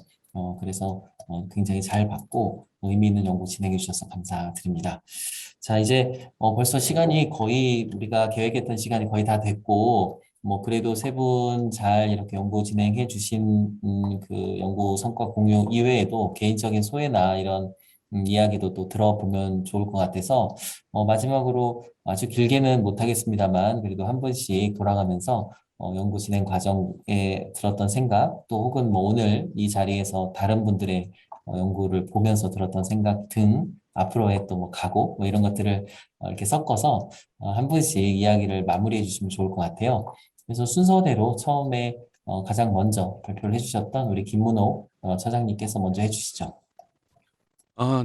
그래서 굉장히 잘 봤고 의미 있는 연구 진행해 주셔서 감사드립니다. 자, 이제 벌써 시간이 거의 우리가 계획했던 시간이 거의 다 됐고 뭐 그래도 세 분 잘 이렇게 연구 진행해 주신 그 연구 성과 공유 이외에도 개인적인 소회나 이런 이야기도 또 들어보면 좋을 것 같아서 마지막으로 아주 길게는 못하겠습니다만 그래도 한 분씩 돌아가면서 연구 진행 과정에 들었던 생각 또 혹은 뭐 오늘 이 자리에서 다른 분들의 연구를 보면서 들었던 생각 등 앞으로의 또 뭐 각오 뭐 이런 것들을 이렇게 섞어서 한 분씩 이야기를 마무리해 주시면 좋을 것 같아요. 그래서 순서대로 처음에 가장 먼저 발표를 해주셨던 우리 김문호 차장님께서 먼저 해주시죠.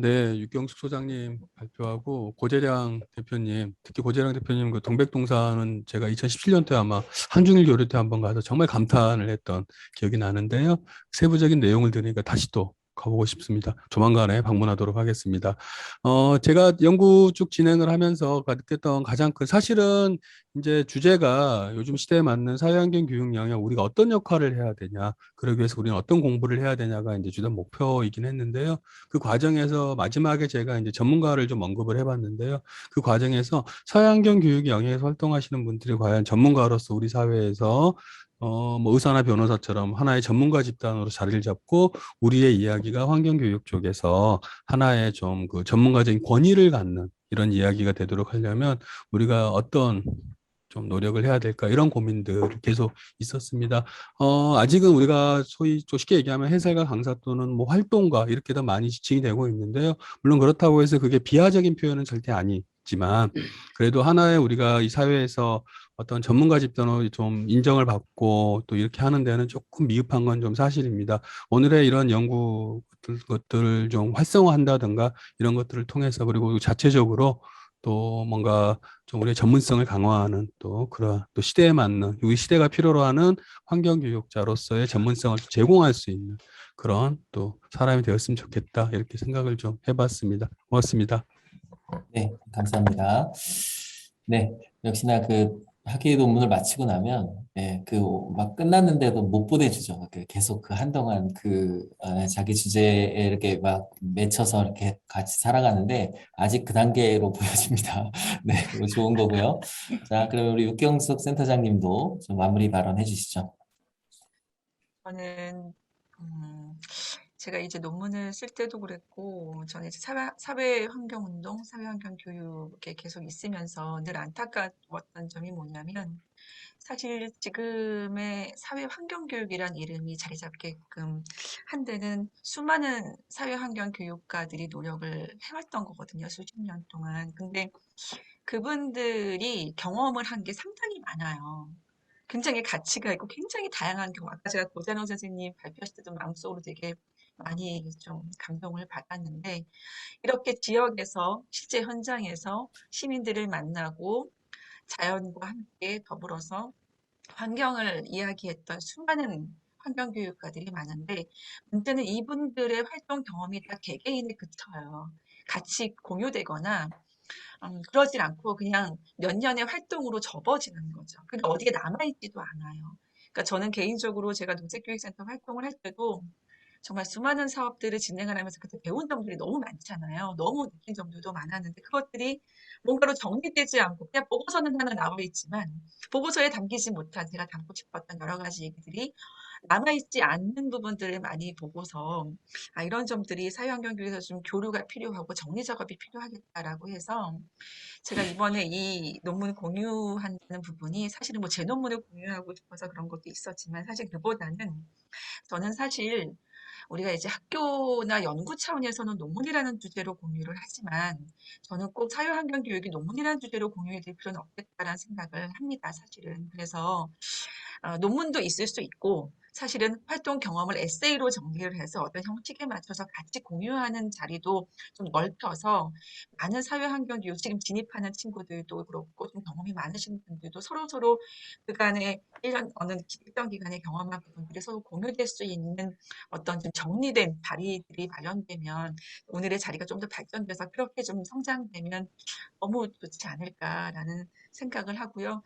네, 육경숙 소장님 발표하고 고재량 대표님, 특히 고재량 대표님 그 동백동산은 제가 2017년도에 아마 한중일 교류 때 한번 가서 정말 감탄을 했던 기억이 나는데요. 세부적인 내용을 들으니까 다시 또 가보고 싶습니다. 조만간에 방문하도록 하겠습니다. 제가 연구 쭉 진행을 하면서 느꼈던 가장 큰 사실은 이제 주제가 요즘 시대에 맞는 사회환경 교육 영역 우리가 어떤 역할을 해야 되냐, 그러기 위해서 우리는 어떤 공부를 해야 되냐가 이제 주된 목표이긴 했는데요. 그 과정에서 마지막에 제가 이제 전문가를 좀 언급을 해봤는데요. 그 과정에서 사회환경 교육 영역에서 활동하시는 분들이 과연 전문가로서 우리 사회에서 뭐 의사나 변호사처럼 하나의 전문가 집단으로 자리를 잡고 우리의 이야기가 환경교육 쪽에서 하나의 좀 그 전문가적인 권위를 갖는 이런 이야기가 되도록 하려면 우리가 어떤 좀 노력을 해야 될까 이런 고민들이 계속 있었습니다. 아직은 우리가 소위 좀 쉽게 얘기하면 해설가 강사 또는 뭐 활동가 이렇게 더 많이 지칭이 되고 있는데요. 물론 그렇다고 해서 그게 비하적인 표현은 절대 아니지만 그래도 하나의 우리가 이 사회에서 어떤 전문가 집단으로 좀 인정을 받고 또 이렇게 하는 데는 조금 미흡한 건 좀 사실입니다. 오늘의 이런 연구 것들을 좀 활성화한다든가 이런 것들을 통해서 그리고 자체적으로 또 뭔가 좀 우리의 전문성을 강화하는 또 그런 또 시대에 맞는 우리 시대가 필요로 하는 환경 교육자로서의 전문성을 제공할 수 있는 그런 또 사람이 되었으면 좋겠다 이렇게 생각을 좀 해봤습니다. 고맙습니다. 네, 감사합니다. 네, 역시나 그 학위 논문을 마치고 나면, 네, 그 막 끝났는데도 못 보내주죠. 계속 그 한동안 자기 주제에 이렇게 막 맺혀서 이렇게 같이 살아가는데, 아직 그 단계로 보여집니다. 네, 그거 좋은 거고요. 자, 그러면 우리 육경숙 센터장님도 좀 마무리 발언 해주시죠. 저는 제가 이제 논문을 쓸 때도 그랬고, 저는 이제 사회환경운동, 사회환경교육에 계속 있으면서 늘 안타까웠던 점이 뭐냐면, 사실 지금의 사회환경교육이란 이름이 자리 잡게끔 한 데는 수많은 사회환경교육가들이 노력을 해왔던 거거든요, 수십 년 동안. 근데 그분들이 경험을 한 게 상당히 많아요. 굉장히 가치가 있고 굉장히 다양한 경우, 아까 제가 고잔호 선생님 발표하실 때도 마음속으로 되게 많이 좀 감동을 받았는데, 이렇게 지역에서, 실제 현장에서 시민들을 만나고 자연과 함께 더불어서 환경을 이야기했던 수많은 환경교육가들이 많은데, 문제는 이분들의 활동 경험이 다 개개인에 그쳐요. 같이 공유되거나 그러질 않고 그냥 몇 년의 활동으로 접어지는 거죠. 그러니까 어디에 남아있지도 않아요. 그러니까 저는 개인적으로 제가 농책교육센터 활동을 할 때도 정말 수많은 사업들을 진행을 하면서 그때 배운 점들이 너무 많잖아요. 너무 느낀 점들도 많았는데 그것들이 뭔가로 정리되지 않고 그냥 보고서는 하나 나와 있지만 보고서에 담기지 못한 제가 담고 싶었던 여러 가지 얘기들이 남아있지 않는 부분들을 많이 보고서 이런 점들이 사회환경교육에서 좀 교류가 필요하고 정리 작업이 필요하겠다라고 해서 제가 이번에 이 논문 공유하는 부분이 사실은 뭐 제 논문을 공유하고 싶어서 그런 것도 있었지만 사실 그보다는 저는 사실 우리가 이제 학교나 연구 차원에서는 논문이라는 주제로 공유를 하지만 저는 꼭 사회환경교육이 논문이라는 주제로 공유해야 될 필요는 없겠다라는 생각을 합니다, 사실은. 그래서 논문도 있을 수 있고 사실은 활동 경험을 에세이로 정리를 해서 어떤 형식에 맞춰서 같이 공유하는 자리도 좀 넓혀서 많은 사회환경교육 지금 진입하는 친구들도 그렇고 좀 경험이 많으신 분들도 서로서로 그간의 1년 어느 일정 기간에 경험한 부분들이 서로 공유될 수 있는 어떤 좀 정리된 자리들이 마련되면 오늘의 자리가 좀 더 발전돼서 그렇게 좀 성장되면 너무 좋지 않을까라는 생각을 하고요.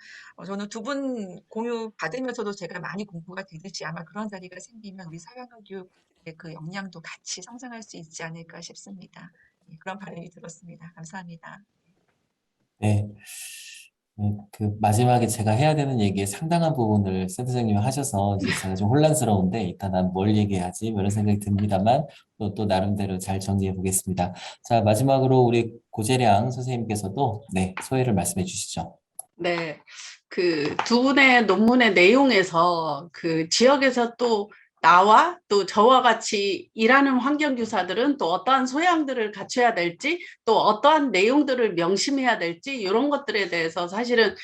저는 두 분 공유 받으면서도 제가 많이 공부가 되듯이 아마 그런 자리가 생기면 우리 사회환경 교육의 그 역량도 같이 성장할 수 있지 않을까 싶습니다. 예, 그런 바람이 들었습니다. 감사합니다. 네. 그 마지막에 제가 해야 되는 얘기의 상당한 부분을 센터장님이 하셔서 이제 제가 좀 혼란스러운데 일단 난 뭘 얘기하지? 뭐 이런 생각이 듭니다만 또 나름대로 잘 정리해 보겠습니다. 자, 마지막으로 우리 고재량 선생님께서도 네, 소회를 말씀해 주시죠. 네, 그 두 분의 논문의 내용에서 그 지역에서 또 나와 또 저와 같이 일하는 환경교사들은 또 어떠한 소양들을 갖춰야 될지 또 어떠한 내용들을 명심해야 될지 이런 것들에 대해서 사실은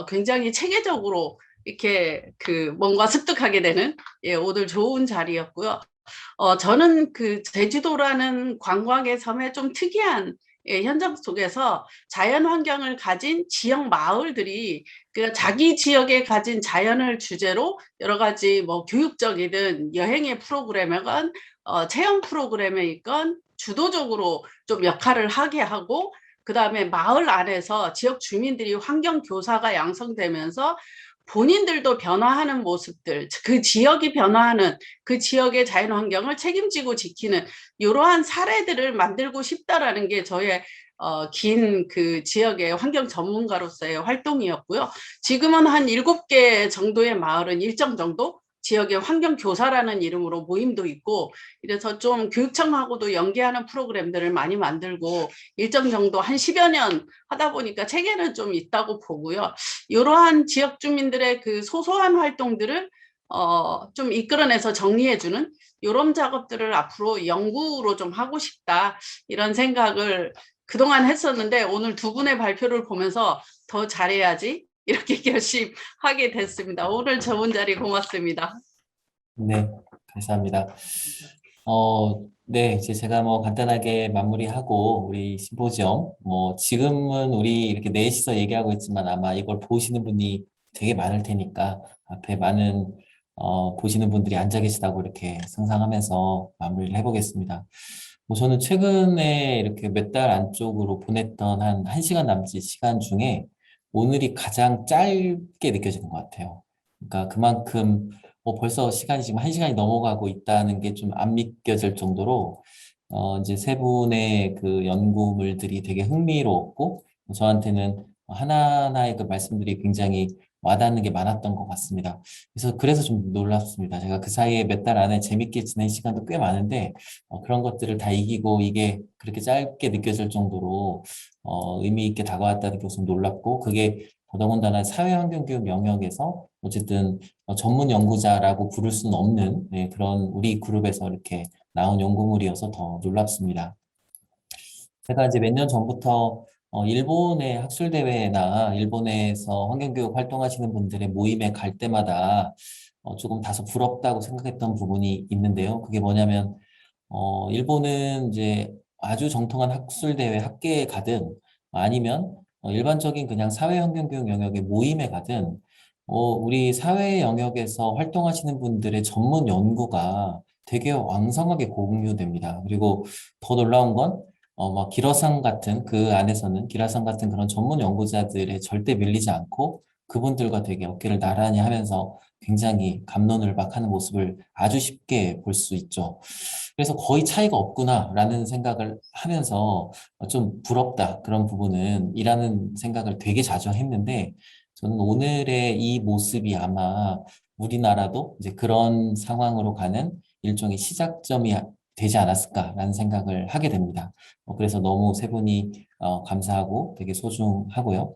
굉장히 체계적으로 이렇게 그 뭔가 습득하게 되는 오늘 좋은 자리였고요. 저는 그 제주도라는 관광의 섬의 좀 특이한 현장 속에서 자연 환경을 가진 지역 마을들이 그 자기 지역에 가진 자연을 주제로 여러 가지 뭐 교육적이든 여행의 프로그램이건 체험 프로그램에 있건 주도적으로 좀 역할을 하게 하고 그다음에 마을 안에서 지역 주민들이 환경 교사가 양성되면서 본인들도 변화하는 모습들, 그 지역이 변화하는 그 지역의 자연 환경을 책임지고 지키는 이러한 사례들을 만들고 싶다라는 게 저의 긴 그 지역의 환경 전문가로서의 활동이었고요. 지금은 한 7개 정도의 마을은 일정 정도 지역의 환경교사라는 이름으로 모임도 있고, 이래서 좀 교육청하고도 연계하는 프로그램들을 많이 만들고 일정 정도 한 10여 년 하다 보니까 체계는 좀 있다고 보고요. 이러한 지역 주민들의 그 소소한 활동들을 좀 이끌어내서 정리해주는 이런 작업들을 앞으로 연구로 좀 하고 싶다, 이런 생각을 그동안 했었는데 오늘 두 분의 발표를 보면서 더 잘해야지 이렇게 결심하게 됐습니다. 오늘 좋은 자리 고맙습니다. 네, 감사합니다. 네, 이제 제가 뭐 간단하게 마무리하고 우리 심포지엄, 뭐 지금은 우리 이렇게 넷이서 얘기하고 있지만 아마 이걸 보시는 분이 되게 많을 테니까 앞에 많은 보시는 분들이 앉아 계시다고 이렇게 상상하면서 마무리를 해보겠습니다. 뭐 저는 최근에 이렇게 몇 달 안쪽으로 보냈던 한 1시간 남짓 시간 중에 오늘이 가장 짧게 느껴지는 것 같아요. 그러니까 그만큼 벌써 시간이 지금 1시간이 넘어가고 있다는 게 좀 안 믿겨질 정도로, 이제 세 분의 그 연구물들이 되게 흥미로웠고, 저한테는 하나하나의 그 말씀들이 굉장히 와닿는 게 많았던 것 같습니다. 그래서 좀 놀랍습니다. 제가 그 사이에 몇 달 안에 재밌게 지낸 시간도 꽤 많은데, 그런 것들을 다 이기고 이게 그렇게 짧게 느껴질 정도로, 의미 있게 다가왔다는 게 우선 놀랍고, 그게 더더군다나 사회환경교육 영역에서 어쨌든 전문 연구자라고 부를 수는 없는, 네, 그런 우리 그룹에서 이렇게 나온 연구물이어서 더 놀랍습니다. 제가 이제 몇 년 전부터 일본의 학술대회나 일본에서 환경교육 활동하시는 분들의 모임에 갈 때마다 조금 다소 부럽다고 생각했던 부분이 있는데요. 그게 뭐냐면, 일본은 이제 아주 정통한 학술대회 학계에 가든 아니면 일반적인 그냥 사회환경교육 영역의 모임에 가든 우리 사회 영역에서 활동하시는 분들의 전문 연구가 되게 왕성하게 공유됩니다. 그리고 더 놀라운 건 막 기라상 같은 그 안에서는 기라상 같은 그런 전문 연구자들에 절대 밀리지 않고 그분들과 되게 어깨를 나란히 하면서 굉장히 갑론을박하는 모습을 아주 쉽게 볼 수 있죠. 그래서 거의 차이가 없구나라는 생각을 하면서 좀 부럽다, 그런 부분은 이라는 생각을 되게 자주 했는데, 저는 오늘의 이 모습이 아마 우리나라도 이제 그런 상황으로 가는 일종의 시작점이 되지 않았을까라는 생각을 하게 됩니다. 그래서 너무 세 분이 감사하고 되게 소중하고요.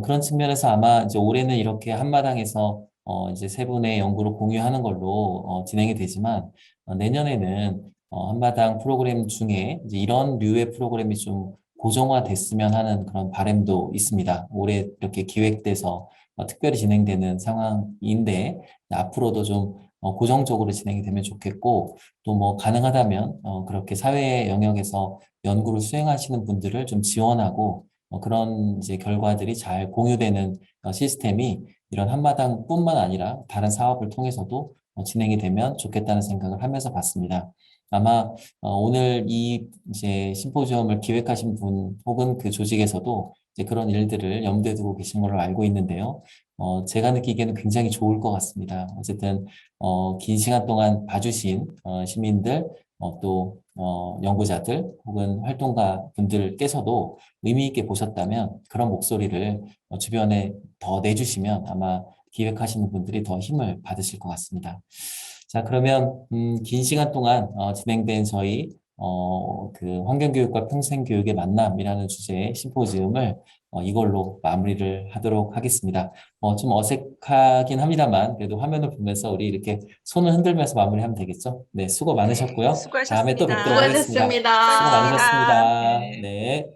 그런 측면에서 아마 이제 올해는 이렇게 한마당에서 이제 세 분의 연구를 공유하는 걸로 진행이 되지만, 내년에는 한마당 프로그램 중에 이제 이런 류의 프로그램이 좀 고정화됐으면 하는 그런 바람도 있습니다. 올해 이렇게 기획돼서 특별히 진행되는 상황인데, 앞으로도 좀 고정적으로 진행이 되면 좋겠고, 또 뭐 가능하다면 그렇게 사회 영역에서 연구를 수행하시는 분들을 좀 지원하고, 그런 이제 결과들이 잘 공유되는 시스템이 이런 한마당뿐만 아니라 다른 사업을 통해서도 진행이 되면 좋겠다는 생각을 하면서 봤습니다. 아마 오늘 이 이제 심포지엄을 기획하신 분 혹은 그 조직에서도 이제 그런 일들을 염두에 두고 계신 걸로 알고 있는데요. 제가 느끼기에는 굉장히 좋을 것 같습니다. 어쨌든 긴 시간 동안 봐주신 시민들, 또 연구자들 혹은 활동가 분들께서도 의미 있게 보셨다면 그런 목소리를 주변에 더 내주시면 아마 기획하시는 분들이 더 힘을 받으실 것 같습니다. 자, 그러면 긴 시간 동안 진행된 저희 그 환경교육과 평생교육의 만남이라는 주제의 심포지움을 이걸로 마무리를 하도록 하겠습니다. 좀 어색하긴 합니다만 그래도 화면을 보면서 우리 이렇게 손을 흔들면서 마무리하면 되겠죠? 네, 수고 네, 많으셨고요. 다음에 또 뵙도록 수고하셨습니다. 하겠습니다. 수고하셨습니다. 수고 수고하셨습니다. 많으셨습니다. 네. 네.